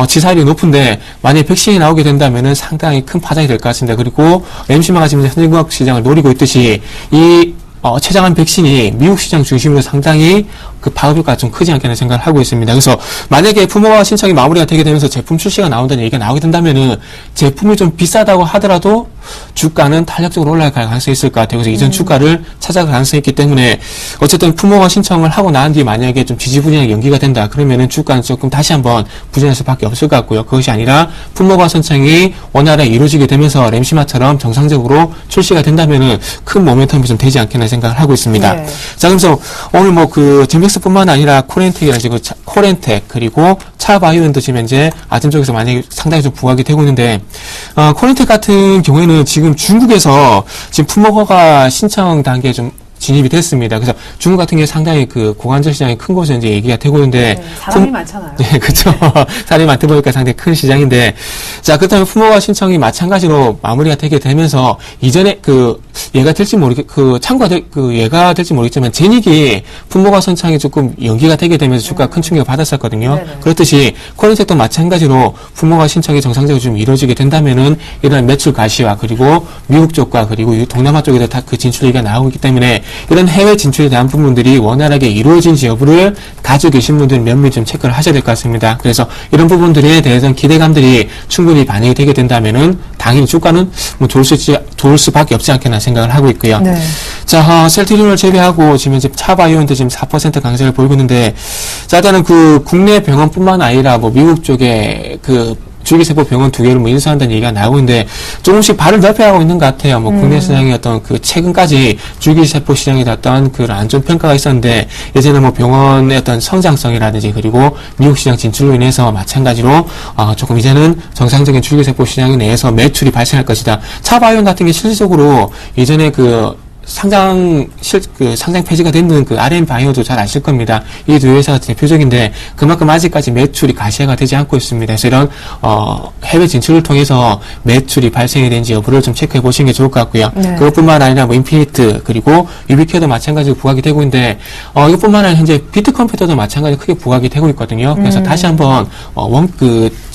치사율이 높은데 만약에 백신이 나오게 된다면은 상당히 큰 파장이 될 것 같습니다. 그리고 램시마가 지금 선진국 시장을 노리고 있듯이 이 최장암 백신이 미국 시장 중심으로 상당히 그 파급효과가 좀 크지 않겠나 생각을 하고 있습니다. 그래서 만약에 품목허가 신청이 마무리가 되게 되면서 제품 출시가 나온다는 얘기가 나오게 된다면은 제품이 좀 비싸다고 하더라도 주가는 탄력적으로 올라갈 가능성이 있을 것 같아요. 그래서 이전 주가를 찾아갈 가능성이 있기 때문에 어쨌든 품목허가 신청을 하고 난 뒤에 만약에 좀 지지부진하게 연기가 된다. 그러면은 주가는 조금 다시 한번 부진할 수밖에 없을 것 같고요. 그것이 아니라 품목허가 신청이 원활하게 이루어지게 되면서 램시마처럼 정상적으로 출시가 된다면은 큰 모멘텀이 좀 되지 않겠나 생각을 하고 있습니다.
네.
자, 그래서 오늘 그 젠백스뿐만 아니라 코렌텍 그리고 차바이오엔도 지금 현재 아침 쪽에서 만약에 상당히 좀 부각이 되고 있는데, 코렌텍 같은 경우에는 지금 중국에서 지금 품목허가 신청 단계에 좀 진입이 됐습니다. 그래서 중국 같은 경우에 상당히 그 고관절 시장이 큰 곳에 이제 얘기가 되고 있는데.
네, 사람이 많잖아요.
네, 그렇죠. 사람이 많다 보니까 상당히 큰 시장인데. 자, 그렇다면 품목허가 신청이 마찬가지로 마무리가 되게 되면서 이전에 얘가 될지 얘가 될지 모르겠지만 제닉이 품목허가 신청이 조금 연기가 되게 되면서 주가가 큰 충격을 받았었거든요.
네네.
그렇듯이 코렌텍도 마찬가지로 품목허가 신청이 정상적으로 좀 이루어지게 된다면은 이런 매출 가시화 그리고 미국 쪽과 그리고 동남아 쪽에도 다 그 진출 얘기가 나오고 있기 때문에 이런 해외 진출에 대한 부분들이 원활하게 이루어진지 여부를 가지고 계신 분들은 면밀히 좀 체크를 하셔야 될 것 같습니다. 그래서 이런 부분들에 대해서는 기대감들이 충분히 반영이 되게 된다면은 당연히 주가는 좋을 수밖에 없지 않겠나 생각을 하고 있고요.
네.
자, 셀트리온을 제외하고 지금 이제 차바이오엔도 지금 4% 강세를 보이고 있는데, 자, 일단은 그 국내 병원뿐만 아니라 미국 쪽에 줄기세포 병원 2개를 인수한다는 얘기가 나오고 있는데 조금씩 발을 넓혀가고 있는 것 같아요. 국내 시장의 어떤 최근까지 줄기세포 시장에 어떤 안 좋은 평가가 있었는데 이제는 병원의 어떤 성장성이라든지 그리고 미국 시장 진출로 인해서 마찬가지로 조금 이제는 정상적인 줄기세포 시장 내에서 매출이 발생할 것이다. 차바이온 같은 게 실질적으로 예전에 상장 폐지가 됐는 그 RM 바이오도 잘 아실 겁니다. 이 두 회사가 대표적인데 그만큼 아직까지 매출이 가시화가 되지 않고 있습니다. 그래서 이런 해외 진출을 통해서 매출이 발생이 된지 여부를 좀 체크해 보시는 게 좋을 것 같고요.
네.
그것뿐만 아니라 뭐 인피니트 그리고 유비케어도 마찬가지로 부각이 되고 있는데 이것뿐만 아니라 현재 비트컴퓨터도 마찬가지로 크게 부각이 되고 있거든요. 그래서 다시 한번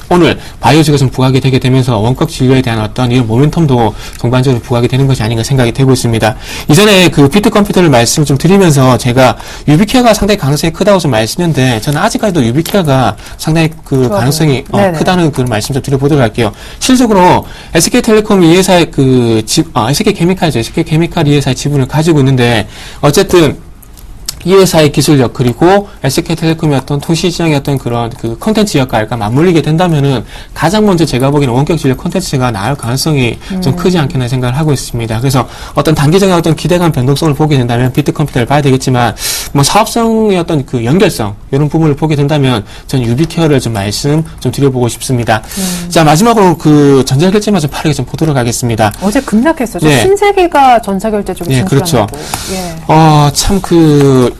오늘 바이오주가 좀 부각이 되게 되면서 원격 진료에 대한 어떤 이런 모멘텀도 전반적으로 부각이 되는 것이 아닌가 생각이 되고 있습니다. 이전에 그 비트컴퓨터를 말씀을 좀 드리면서 제가 유비케어가 상당히 가능성이 크다고 좀 말씀했는데 저는 아직까지도 유비케어가 상당히 그 가능성이 크다는 그런 말씀 좀 드려보도록 할게요. 실질적으로 SK텔레콤 이 회사의 SK케미칼이죠. SK케미칼 이 회사의 지분을 가지고 있는데 어쨌든 이 회사의 기술력 그리고 SK텔레콤의 어떤 토시시장의 어떤 그런 그 콘텐츠 역할과 맞물리게 된다면은 가장 먼저 제가 보기에는 원격 진료 콘텐츠가 나올 가능성이 좀 크지 않겠나 생각을 하고 있습니다. 그래서 어떤 단기적인 어떤 기대감 변동성을 보게 된다면 비트컴퓨터를 봐야 되겠지만 뭐 사업성의 어떤 그 연결성 이런 부분을 보게 된다면 저는 유비케어를 좀 말씀 좀 드려보고 싶습니다. 자 마지막으로 그 전자결제만 좀 빠르게 좀 보도록 하겠습니다.
어제 급락했었죠.
네.
신세계가 전자결제 쪽에
네, 그렇죠. 참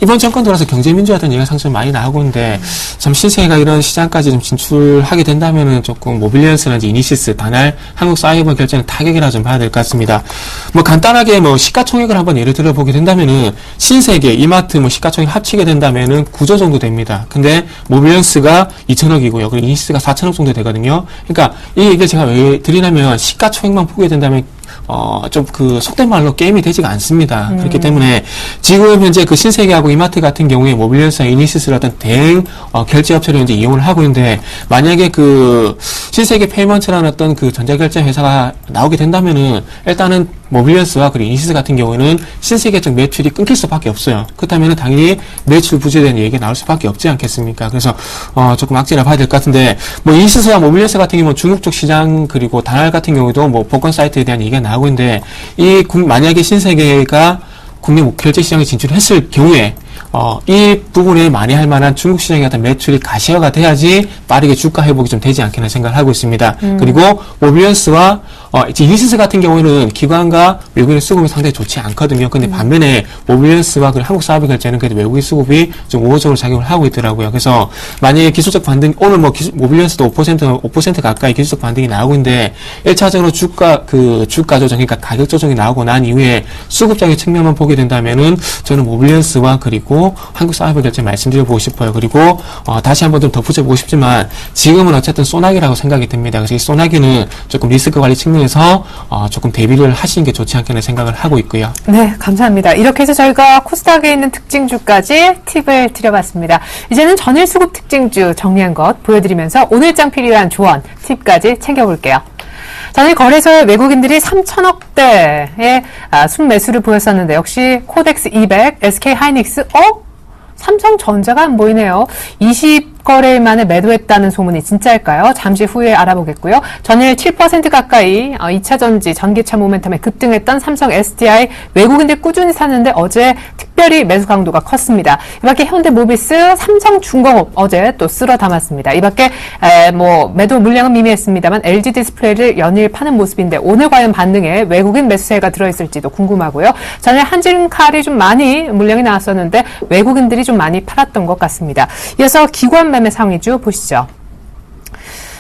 이번 정권 들어서 경제민주화 된 얘기가 상당히 많이 나오고 있는데, 참 신세계가 이런 시장까지 좀 진출하게 된다면은 조금 모빌리언스라든지 이니시스, 다날, 한국사이버 결제는 타격이라 좀 봐야 될 것 같습니다. 뭐 간단하게 뭐 시가총액을 한번 예를 들어 보게 된다면은, 신세계, 이마트 뭐 시가총액 합치게 된다면은 9조 정도 됩니다. 근데 모빌리언스가 2천억이고요. 그리고 이니시스가 4천억 정도 되거든요. 그러니까 이 얘기를 제가 왜 드리냐면, 시가총액만 보게 된다면 좀 그 속된 말로 게임이 되지가 않습니다. 그렇기 때문에 지금 현재 그 신세계하고 이마트 같은 경우에 모빌리언스나 이니시스를 어떤 대행 결제업체로 이제 이용을 하고 있는데 만약에 그 신세계 페이먼트라는 어떤 그 전자결제 회사가 나오게 된다면은 일단은 모빌리언스와 그리고 이니시스 같은 경우에는 신세계 쪽 매출이 끊길 수밖에 없어요. 그렇다면은 당연히 매출 부재에 대한 얘기가 나올 수밖에 없지 않겠습니까? 그래서 조금 악재라 봐야 될 것 같은데 뭐 이니시스와 모빌리언스 같은 경우는 중국 쪽 시장 그리고 다날 같은 경우도 뭐 복권 사이트에 대한 얘기가 나오고 있는데 만약에 신세계가 국내 결제 시장에 진출했을 경우에 이 부분에 만회할 만한 중국 시장의 어떤 매출이 가시화가 돼야지 빠르게 주가 회복이 좀 되지 않겠나 생각을 하고 있습니다. 그리고 모빌리언스와 이니시스 같은 경우에는 기관과 외국인 수급이 상당히 좋지 않거든요. 근데 반면에 모빌리언스와 한국사업의 결제는 그래도 외국인 수급이 좀 우호적으로 작용을 하고 있더라고요. 그래서 만약에 기술적 반등, 오늘 뭐 모빌리언스도 5% 가까이 기술적 반등이 나오고 있는데 1차적으로 주가 조정, 그러니까 가격 조정이 나오고 난 이후에 수급적인 측면만 보게 된다면은 저는 모빌리언스와 그리고 한국사업의 결제 말씀드려보고 싶어요. 그리고 다시 한번 좀 덧붙여보고 싶지만 지금은 어쨌든 소나기라고 생각이 듭니다. 그래서 이 소나기는 조금 리스크 관리 측면에서 조금 대비를 하시는 게 좋지 않겠나 생각을 하고 있고요.
네, 감사합니다. 이렇게 해서 저희가 코스닥에 있는 특징주까지 팁을 드려봤습니다. 이제는 전일 수급 특징주 정리한 것 보여드리면서 오늘장 필요한 조언, 팁까지 챙겨볼게요. 전일 거래소에 외국인들이 3천억대의 순매수를 보였었는데 역시 코덱스 200, SK하이닉스, 삼성전자가 안 보이네요. 20거래일 만에 매도했다는 소문이 진짜일까요? 잠시 후에 알아보겠고요. 전일 7% 가까이 2차전지, 전기차 모멘텀에 급등했던 삼성 SDI 외국인들 꾸준히 샀는데 어제 특별히 매수 강도가 컸습니다. 이 밖에 현대모비스, 삼성중공업 어제 또 쓸어 담았습니다. 이 밖에 매도 물량은 미미했습니다만 LG 디스플레이를 연일 파는 모습인데 오늘 과연 반등에 외국인 매수세가 들어있을지도 궁금하고요. 전일 한진칼이 좀 많이 물량이 나왔었는데 외국인들이 좀 많이 팔았던 것 같습니다. 이어서 기관 매매 상위주 보시죠.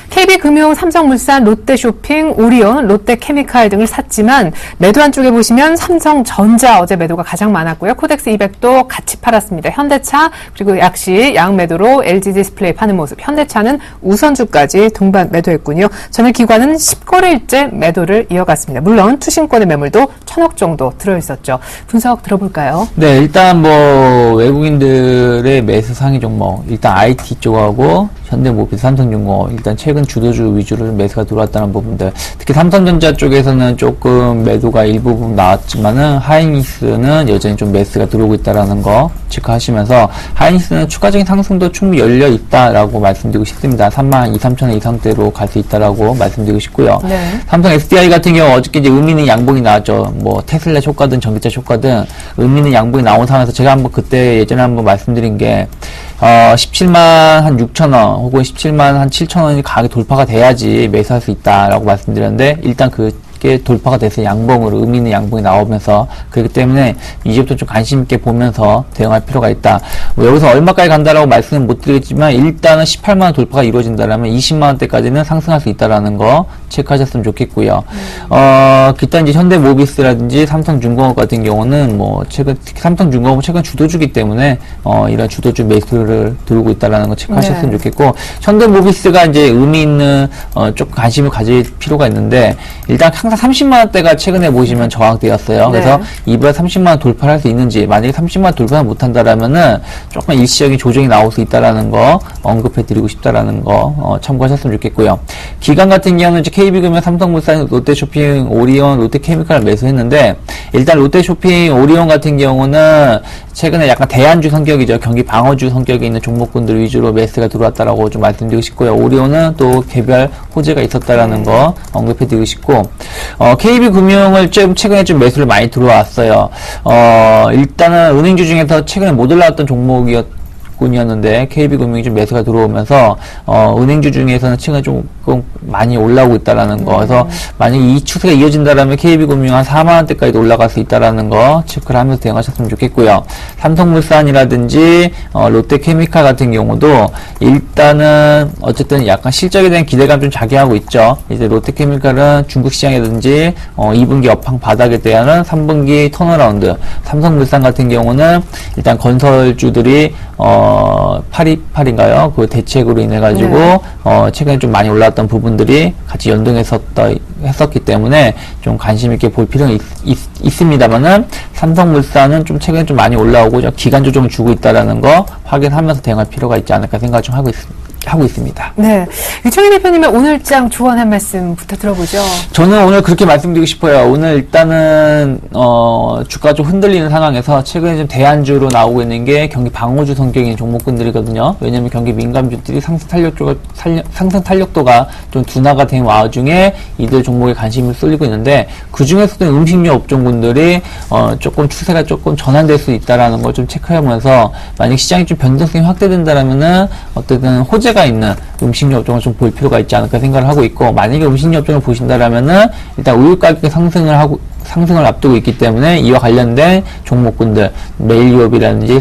KB금융, 삼성물산, 롯데쇼핑, 오리온, 롯데케미칼 등을 샀지만 매도한 쪽에 보시면 삼성전자 어제 매도가 가장 많았고요. 코덱스 200도 같이 팔았습니다. 현대차 그리고 역시 양매도로 LG 디스플레이 파는 모습. 현대차는 우선주까지 동반 매도했군요. 전일 기관은 10거래일째 매도를 이어갔습니다. 물론 투신권의 매물도 1,000억 정도 들어있었죠. 분석 들어볼까요?
네, 일단 뭐 외국인들의 매수 상위 종목 일단 IT 쪽하고 현대모비스, 삼성중공업 일단 최근 주도주 위주로 매수가 들어왔다는 부분들, 특히 삼성전자 쪽에서는 조금 매도가 일부분 나왔지만은 하이닉스는 여전히 좀 매수가 들어오고 있다라는 거 체크하시면서 하이닉스는 추가적인 상승도 충분히 열려 있다라고 말씀드리고 싶습니다. 32,000, 3,000원 이상대로 갈 수 있다라고 말씀드리고 싶고요.
네.
삼성 SDI 같은 경우 어저께 이제 의미 있는 양봉이 나왔죠. 뭐 테슬라 효과든 전기차 효과든 의미 있는 양봉이 나온 상황에서 제가 한번 그때 예전에 한번 말씀드린 게 17만 한 6천원 혹은 17만 한 7천원이 가격이 돌파가 돼야지 매수할 수 있다라고 말씀드렸는데 일단 그게 자연스럽게 돌파가 돼서 양봉으로 의미 있는 양봉이 나오면서 그렇기 때문에 이제부터 좀 관심 있게 보면서 대응할 필요가 있다. 뭐 여기서 얼마까지 간다라고 말씀은 못 드리겠지만 일단은 18만 원 돌파가 이루어진다라면 20만 원대까지는 상승할 수 있다라는 거 체크하셨으면 좋겠고요. 기타 이제 현대모비스라든지 삼성중공업 같은 경우는 뭐 최근 특히 삼성중공업은 최근 주도주기 때문에 이런 주도주 매수를 들고 있다라는 거 체크하셨으면 좋겠고 현대모비스가 이제 의미 있는 조금 관심을 가질 필요가 있는데 일단 항상 30만 원대가 최근에 보시면 저항대였어요. 그래서 이번에 30만 원 돌파를 할 수 있는지 만약에 30만 원 돌파를 못한다라면은 조금 일시적인 조정이 나올 수 있다라는 거 언급해 드리고 싶다라는 거 참고하셨으면 좋겠고요. 기관 같은 경우는 이제 KB금융, 삼성물산, 롯데쇼핑, 오리온, 롯데케미칼을 매수했는데 일단 롯데쇼핑, 오리온 같은 경우는 최근에 약간 대안주 성격이죠. 경기 방어주 성격이 있는 종목군들 위주로 매수가 들어왔다라고 좀 말씀드리고 싶고요. 오리온은 또 개별 호재가 있었다라는 거 언급해드리고 싶고, KB금융을 좀 최근에 좀 매수를 많이 들어왔어요. 일단은 은행주 중에서 최근에 못 올라왔던 종목이었는데 KB금융이 좀 매수가 들어오면서 은행주 중에서는 최근에 조금 많이 올라오고 있다라는 거. 그래서 만약 이 추세가 이어진다라면 KB금융 한 4만 원대까지도 올라갈 수 있다라는 거 체크를 하면서 대응하셨으면 좋겠고요. 삼성물산이라든지 롯데케미칼 같은 경우도 일단은 어쨌든 약간 실적에 대한 기대감 좀 자기하고 있죠. 이제 롯데케미칼은 중국 시장이라든지 2분기 업황 바닥에 대한 3분기 턴어라운드. 삼성물산 같은 경우는 일단 건설주들이 828인가요? 그 대책으로 인해 가지고 최근에 좀 많이 올라왔던 부분들이 같이 연동했었기 때문에 좀 관심 있게 볼 필요는 있습니다만은 삼성물산은 좀 최근에 좀 많이 올라오고 기간 조정을 주고 있다라는 거 확인하면서 대응할 필요가 있지 않을까 생각을 좀 하고 있습니다.
네. 유청희 대표님의 오늘장 조언 한 말씀부터 들어보죠.
저는 오늘 그렇게 말씀드리고 싶어요. 오늘 일단은 주가 좀 흔들리는 상황에서 최근에 좀 대안주로 나오고 있는 게 경기 방어주 성격인 종목군들이거든요. 왜냐하면 경기 민감주들이 상승 탄력도가 좀 둔화가 된 와중에 이들 종목에 관심을 쏠리고 있는데 그 중에서도 음식료 업종군들이 조금 추세가 조금 전환될 수 있다라는 걸 좀 체크하면서 만약 시장이 좀 변동성이 확대된다라면은 어쨌든 호재가 있는 음식료 업종을 좀 볼 필요가 있지 않을까 생각을 하고 있고, 만약에 음식료 업종을 보신다라면은 일단 우유 가격이 상승을 앞두고 있기 때문에 이와 관련된 종목군들 메일유업이라든지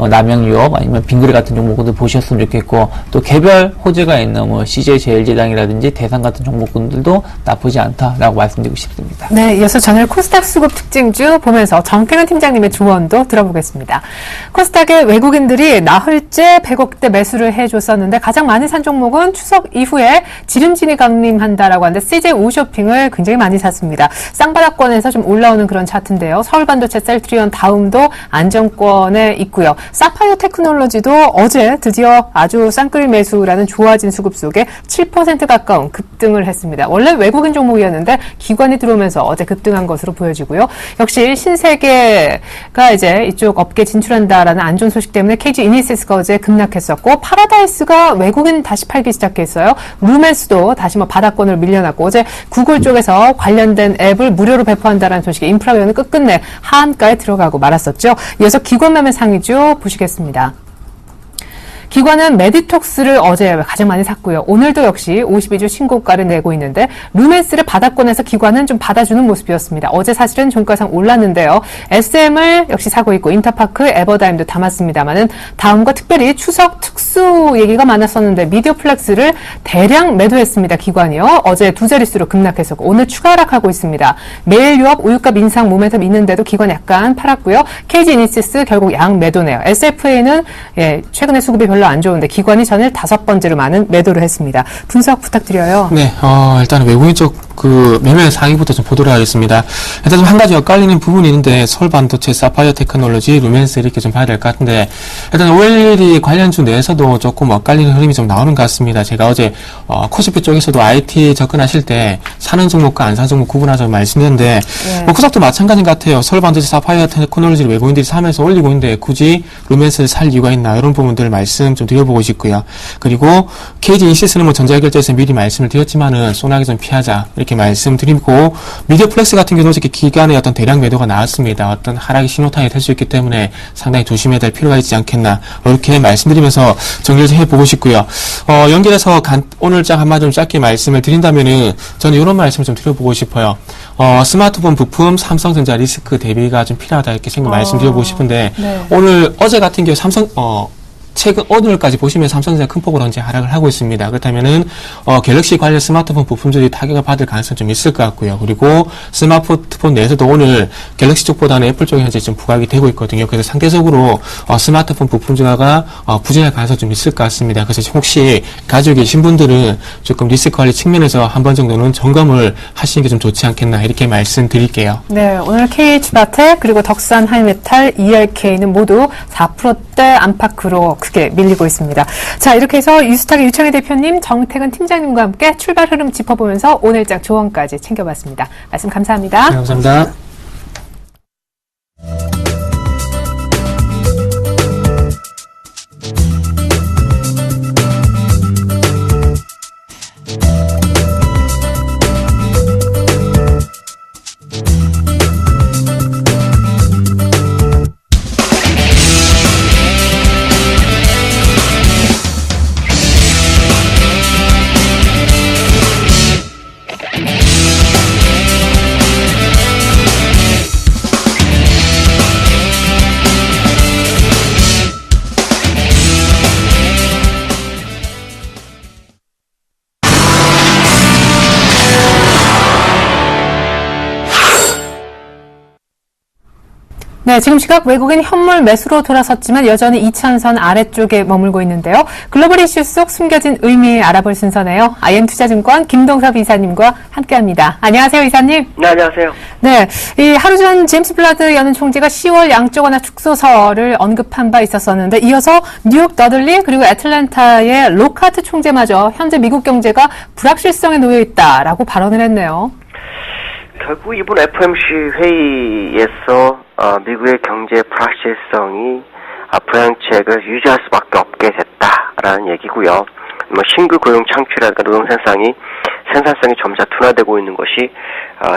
남양유업 아니면 빙그레 같은 종목군들 보셨으면 좋겠고, 또 개별 호재가 있는 뭐 CJ 제일제당이라든지 대상 같은 종목군들도 나쁘지 않다라고 말씀드리고 싶습니다.
네, 이어서 전일 코스닥 수급 특징주 보면서 정태근 팀장님의 조언도 들어보겠습니다. 코스닥의 외국인들이 나흘째 100억대 매수를 해줬었는데 가장 많이 산 종목은 추석 이후에 지름진이 강림한다라고 하는데 CJ 오쇼핑을 굉장히 많이 샀습니다. 쌍바닥권에서 좀 올라오는 그런 차트인데요. 서울반도체 셀트리온 다음도 안정권에 있고요. 사파이어 테크놀로지도 어제 드디어 아주 쌍끌이 매수라는 좋아진 수급 속에 7% 가까운 급등을 했습니다. 원래 외국인 종목이었는데 기관이 들어오면서 어제 급등한 것으로 보여지고요. 역시 신세계가 이제 이쪽 업계 진출한다라는 안 좋은 소식 때문에 KG 이니시스가 어제 급락했었고, 파라다이스가 외국인 다시 팔기 시작했어요. 루멘스도 다시 바닥권을 밀려났고, 어제 구글 쪽에서 관련된 앱을 무료로 배포한다라는 소식에 인프라위원은 끝끝내 하한가에 들어가고 말았었죠. 이어서 기관 매매 상위주 보시겠습니다. 기관은 메디톡스를 어제 가장 많이 샀고요. 오늘도 역시 52주 신고가를 내고 있는데 루멘스를 바닥권에서 기관은 좀 받아주는 모습이었습니다. 어제 사실은 종가상 올랐는데요. SM을 역시 사고 있고 인터파크, 에버다임도 담았습니다만은 다음과 특별히 추석 특수 얘기가 많았었는데 미디어플렉스를 대량 매도했습니다. 기관이요. 어제 두 자릿수로 급락했었고 오늘 추가 하락하고 있습니다. 매일 유업, 우유값 인상 모멘텀 있는데도 기관 약간 팔았고요. KG 이니시스 결국 양 매도네요. SFA는 최근에 수급이 별로 안 좋은데 기관이 전일 5번째로 많은 매도를 했습니다. 분석 부탁드려요.
네, 일단 외국인 쪽 그 매매 상위부터 좀 보도록 하겠습니다. 일단 좀 한 가지 엇갈리는 부분이 있는데 서울반도체, 사파이어 테크놀로지, 루멘스 이렇게 좀 봐야 될 것 같은데, 일단 OLED 관련주 내에서도 조금 엇갈리는 흐름이 좀 나오는 것 같습니다. 제가 어제 코스피 쪽에서도 IT 접근하실 때 사는 종목과 안 사는 종목 구분하자고 말씀드렸는데 코스닥도 마찬가지인 것 같아요. 서울반도체, 사파이어 테크놀로지를 외국인들이 사면서 올리고 있는데 굳이 루멘스를 살 이유가 있나, 이런 부분들을 말씀 좀 드려보고 싶고요. 그리고 KG 인시스는 전자결제에서 미리 말씀을 드렸지만은 소나기 좀 피하자 이렇게 말씀드리고, 미디어플렉스 같은 경우도 이렇게 기간에 어떤 대량 매도가 나왔습니다. 어떤 하락의 신호탄이 될 수 있기 때문에 상당히 조심해야 될 필요가 있지 않겠나, 이렇게 말씀드리면서 정리를 좀 해보고 싶고요. 연결해서 오늘 장 한마디 좀 짧게 말씀을 드린다면은, 저는 이런 말씀을 좀 드려보고 싶어요. 스마트폰 부품 삼성전자 리스크 대비가 좀 필요하다, 이렇게 말씀드려보고 싶은데,
네.
어제 같은 경우 최근 오늘까지 보시면 삼성전자 큰 폭으로 현재 하락을 하고 있습니다. 그렇다면은 갤럭시 관련 스마트폰 부품들이 타격을 받을 가능성이 좀 있을 것 같고요. 그리고 스마트폰 내에서도 오늘 갤럭시 쪽보다는 애플 쪽이 현재 좀 부각이 되고 있거든요. 그래서 상대적으로 스마트폰 부품 증가가 부진할 가능성이 좀 있을 것 같습니다. 그래서 혹시 가지고 계신 분들은 조금 리스크 관리 측면에서 한 번 정도는 점검을 하시는 게 좀 좋지 않겠나, 이렇게 말씀드릴게요.
네, 오늘 KH바텍 그리고 덕산 하이메탈, ELK는 모두 4%대 안팎으로 크게 밀리고 있습니다. 자, 이렇게 해서 유스탁의 유창희 대표님, 정태근 팀장님과 함께 출발 흐름 짚어보면서 오늘장 조언까지 챙겨봤습니다. 말씀 감사합니다.
네, 감사합니다.
네, 지금 시각 외국인 현물 매수로 돌아섰지만 여전히 2,000선 아래쪽에 머물고 있는데요. 글로벌 이슈 속 숨겨진 의미 알아볼 순서네요. IM투자증권 김동섭 이사님과 함께합니다. 안녕하세요, 이사님.
네, 안녕하세요.
네, 이 하루 전 제임스 블라드 연은 총재가 10월 양적 완화 축소설을 언급한 바 있었었는데, 이어서 뉴욕 더들리 그리고 애틀랜타의 로카트 총재마저 현재 미국 경제가 불확실성에 놓여 있다라고 발언을 했네요.
결국 이번 FOMC 회의에서 미국의 경제 불확실성이 부양책을 유지할 수밖에 없게 됐다라는 얘기고요. 신규 고용 창출이라든가 노동 생산성이 점차 둔화되고 있는 것이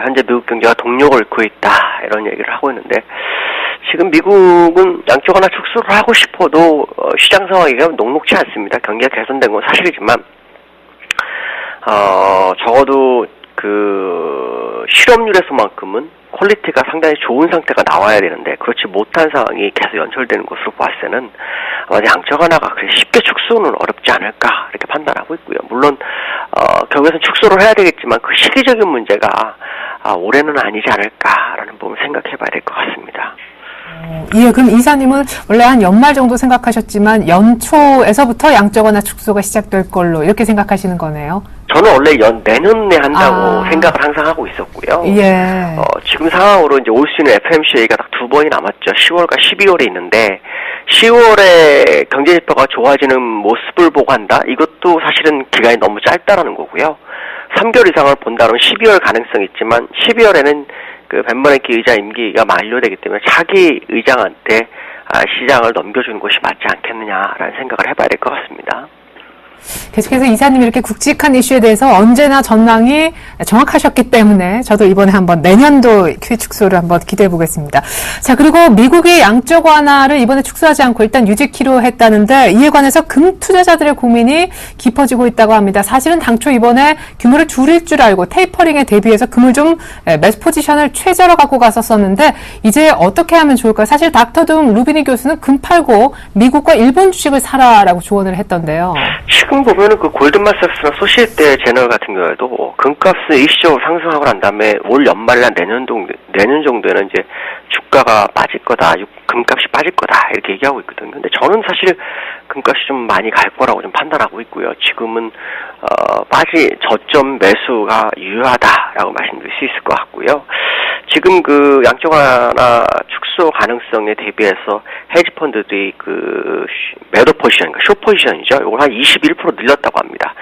현재 미국 경제가 동력을 잃고 있다, 이런 얘기를 하고 있는데, 지금 미국은 양적 완화 축소를 하고 싶어도 시장 상황이 녹록지 않습니다. 경기가 개선된 건 사실이지만 적어도 실업률에서만큼은 퀄리티가 상당히 좋은 상태가 나와야 되는데, 그렇지 못한 상황이 계속 연출되는 것으로 봤을 때는 아마 양적 완화가 그렇게 쉽게 축소는 어렵지 않을까, 이렇게 판단하고 있고요. 물론 결국에는 축소를 해야 되겠지만 그 시기적인 문제가 올해는 아니지 않을까라는 부분을 생각해봐야 될 것 같습니다.
예, 그럼 이사님은 원래 한 연말 정도 생각하셨지만 연초에서부터 양적 완화 축소가 시작될 걸로 이렇게 생각하시는 거네요.
저는 원래 내년에 한다고 생각을 항상 하고 있었고요.
예.
지금 상황으로 이제 올 수 있는 FOMC가 딱 2번이 남았죠. 10월과 12월에 있는데, 10월에 경제지표가 좋아지는 모습을 보고 한다? 이것도 사실은 기간이 너무 짧다라는 거고요. 3개월 이상을 본다면 12월 가능성이 있지만, 12월에는 벤 버냉키 의장 임기가 만료되기 때문에 차기 의장한테 시장을 넘겨주는 것이 맞지 않겠느냐라는 생각을 해봐야 될 것 같습니다.
계속해서 이사님이 이렇게 굵직한 이슈에 대해서 언제나 전망이 정확하셨기 때문에 저도 이번에 한번 내년도 QE 축소를 한번 기대해 보겠습니다. 자, 그리고 미국이 양적 완화를 이번에 축소하지 않고 일단 유지키로 했다는데, 이에 관해서 금 투자자들의 고민이 깊어지고 있다고 합니다. 사실은 당초 이번에 규모를 줄일 줄 알고 테이퍼링에 대비해서 금을 좀 매수 포지션을 최저로 갖고 갔었었는데, 이제 어떻게 하면 좋을까요? 사실 닥터둠 루비니 교수는 금 팔고 미국과 일본 주식을 사라라고 조언을 했던데요.
지금 보면은 골드만삭스나 소시에테 제너럴 같은 경우에도 금값은 일시적으로 상승하고 난 다음에 올 연말이나 내년 정도에는 이제 주가가 빠질 거다, 금값이 빠질 거다, 이렇게 얘기하고 있거든요. 근데 저는 사실 금값이 좀 많이 갈 거라고 좀 판단하고 있고요. 지금은 저점 매수가 유효하다라고 말씀드릴 수 있을 것 같고요. 지금 양적 완화 축소 가능성에 대비해서 헤지 펀드들이 매도 포지션, 숏 포지션이죠. 이걸 한 21% 늘렸다고 합니다.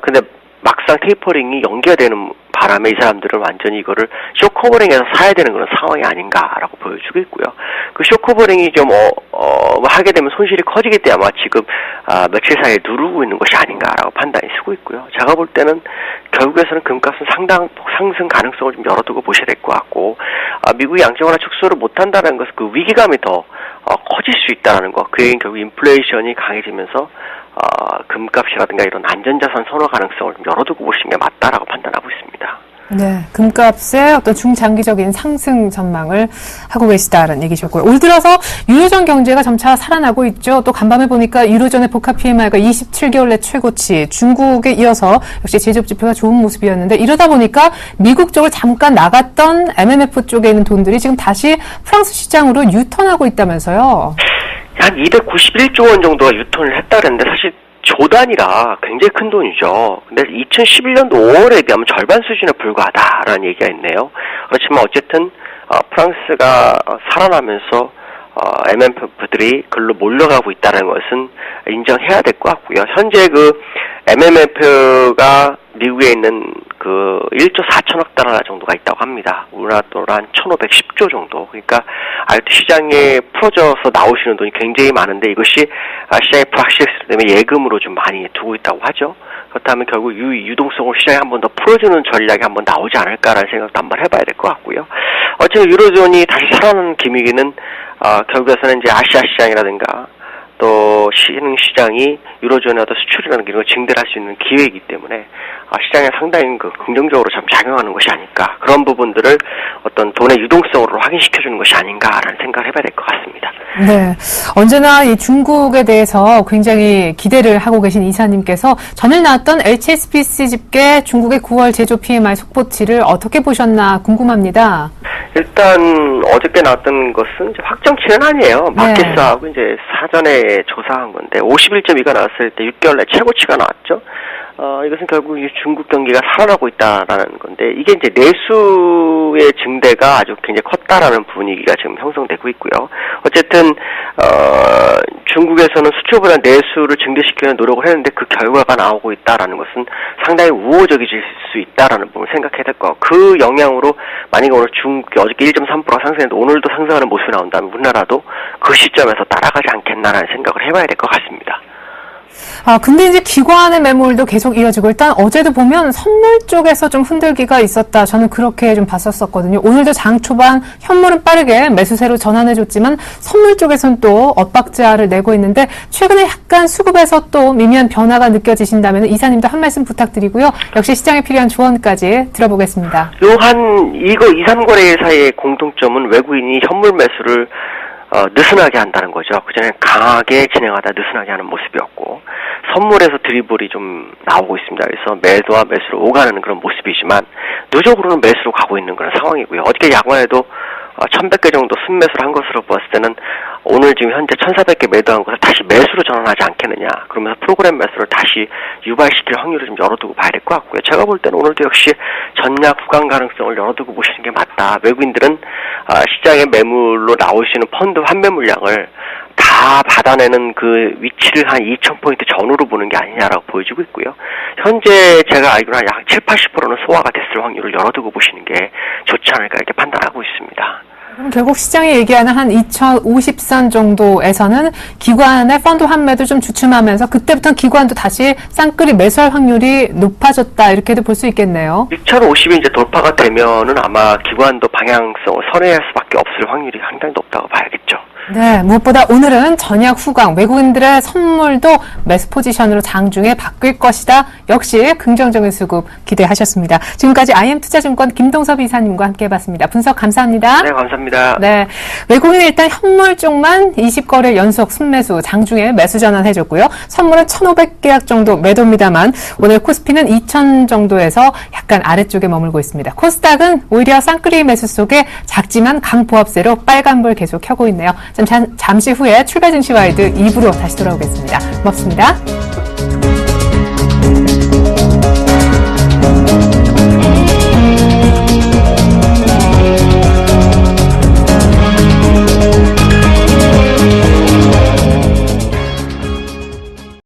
근데 막상 테이퍼링이 연기가 되는 바람에 이 사람들은 완전히 이거를 쇼커버링해서 사야 되는 그런 상황이 아닌가라고 보여주고 있고요. 그 쇼커버링이 좀 하게 되면 손실이 커지기 때문에 아마 지금 며칠 사이에 누르고 있는 것이 아닌가라고 판단이 쓰고 있고요. 제가 볼 때는 결국에서는 금값은 상당 상승 가능성을 좀 열어두고 보셔야 될 것 같고, 미국이 양적완화 축소를 못한다는 것은 그 위기감이 더 커질 수 있다는 것. 그 얘기는 결국 인플레이션이 강해지면서 금값이라든가 이런 안전자산 선호 가능성을 좀 열어두고 보시는 게 맞다라고 판단하고 있습니다.
네, 금값의 어떤 중장기적인 상승 전망을 하고 계시다는 얘기셨고요. 올 들어서 유로존 경제가 점차 살아나고 있죠. 또 간밤에 보니까 유로존의 복합 PMI가 27개월 내 최고치, 중국에 이어서 역시 제조업 지표가 좋은 모습이었는데, 이러다 보니까 미국 쪽을 잠깐 나갔던 MMF 쪽에 있는 돈들이 지금 다시 프랑스 시장으로 유턴하고 있다면서요.
한 291조 원 정도가 유턴을 했다는데 사실 조 단위라 굉장히 큰 돈이죠. 근데 2011년도 5월에 비하면 절반 수준에 불과하다라는 얘기가 있네요. 그렇지만 어쨌든 프랑스가 살아나면서 MMF들이 글로 몰려가고 있다는 것은 인정해야 될 것 같고요. 현재 그 MMF가 미국에 있는 그 1조 4천억 달러 정도가 있다고 합니다. 우리나라 돈으로 한 1,510조 정도. 그러니까 시장에 풀어져서 나오시는 돈이 굉장히 많은데, 이것이 시장의 불확실성 때문에 예금으로 좀 많이 두고 있다고 하죠. 그렇다면 결국 유동성을 시장에 한 번 더 풀어주는 전략이 한 번 나오지 않을까라는 생각도 한번 해봐야 될 것 같고요. 어쨌든 유로존이 다시 살아나는 기미기는 결국에서는 이제 아시아 시장이라든가 또 시장이 유로존의 어떤 수출이라는 게 이런 걸 증대할 수 있는 기회이기 때문에 시장에 상당히 긍정적으로 좀 작용하는 것이 아닐까, 그런 부분들을 어떤 돈의 유동성으로 확인시켜주는 것이 아닌가라는 생각을 해봐야 될 것 같습니다.
네, 언제나 이 중국에 대해서 굉장히 기대를 하고 계신 이사님께서 전일 나왔던 HSBC 집계 중국의 9월 제조 PMI 속보치를 어떻게 보셨나 궁금합니다.
일단 어저께 나왔던 것은 이제 확정치는 아니에요. 마켓스하고 이제 사전에 조사한 건데 51.2가 나왔을 때 6개월 내 최고치가 나왔죠. 이것은 결국 중국 경기가 살아나고 있다라는 건데, 이게 이제 내수의 증대가 아주 굉장히 컸다라는 분위기가 지금 형성되고 있고요. 어쨌든 중국에서는 수출보다 내수를 증대시키는 노력을 했는데 그 결과가 나오고 있다라는 것은 상당히 우호적이질 수 있다라는 부분을 생각해야 될 것 같고, 그 영향으로 만약에 오늘 중국이 어저께 1.3%가 상승했는데 오늘도 상승하는 모습이 나온다면 우리나라도 그 시점에서 따라가지 않겠나라는 생각을 해봐야 될 것 같습니다.
근데 이제 기관의 매물도 계속 이어지고, 일단 어제도 보면 선물 쪽에서 좀 흔들기가 있었다. 저는 그렇게 좀 봤었거든요. 오늘도 장 초반 현물은 빠르게 매수세로 전환해줬지만 선물 쪽에서는 또 엇박자를 내고 있는데, 최근에 약간 수급에서 또 미미한 변화가 느껴지신다면 이사님도 한 말씀 부탁드리고요. 역시 시장에 필요한 조언까지 들어보겠습니다.
이거 2, 3거래 사이의 공통점은 외국인이 현물 매수를 느슨하게 한다는 거죠. 그전에 강하게 진행하다 느슨하게 하는 모습이었고, 선물에서 드리블이 좀 나오고 있습니다. 그래서 매도와 매수로 오가는 그런 모습이지만 누적으로는 매수로 가고 있는 그런 상황이고요. 어저께 야구에도 1,100개 정도 순매수를 한 것으로 봤을 때는 오늘 지금 현재 1,400개 매도한 것을 다시 매수로 전환하지 않겠느냐, 그러면서 프로그램 매수를 다시 유발시킬 확률을 좀 열어두고 봐야 될 것 같고요. 제가 볼 때는 오늘도 역시 전략 후강 가능성을 열어두고 보시는 게 맞다. 외국인들은 시장의 매물로 나올 수 있는 펀드 환매 물량을 다 받아내는 그 위치를 한 2,000포인트 전후로 보는 게 아니냐라고 보여지고 있고요. 현재 제가 알기로는 약 70-80%는 소화가 됐을 확률을 열어두고 보시는 게 좋지 않을까 이렇게 판단하고 있습니다.
그럼 결국 시장이 얘기하는 한 2050선 정도에서는 기관의 펀드 환매도 좀 주춤하면서 그때부터는 기관도 다시 쌍끌이 매수할 확률이 높아졌다, 이렇게도 볼 수 있겠네요.
2050이 이제 돌파가 되면은 아마 기관도 방향성을 선회할 수밖에 없을 확률이 상당히 높다고 봐야겠죠.
네, 무엇보다 오늘은 전약 후강, 외국인들의 선물도 매수 포지션으로 장중에 바뀔 것이다. 역시 긍정적인 수급 기대하셨습니다. 지금까지 IM투자증권 김동섭 이사님과 함께해봤습니다. 분석 감사합니다.
네, 감사합니다.
네, 외국인은 일단 현물 쪽만 20거래 연속 순매수, 장중에 매수 전환해줬고요. 선물은 1,500계약 정도 매도입니다만 오늘 코스피는 2,000 정도에서 약간 아래쪽에 머물고 있습니다. 코스닥은 오히려 쌍끌이 매수 속에 작지만 강보합세로 빨간불 계속 켜고 있네요. 잠시 후에 출발 증시 와이드 2부로 다시 돌아오겠습니다. 고맙습니다.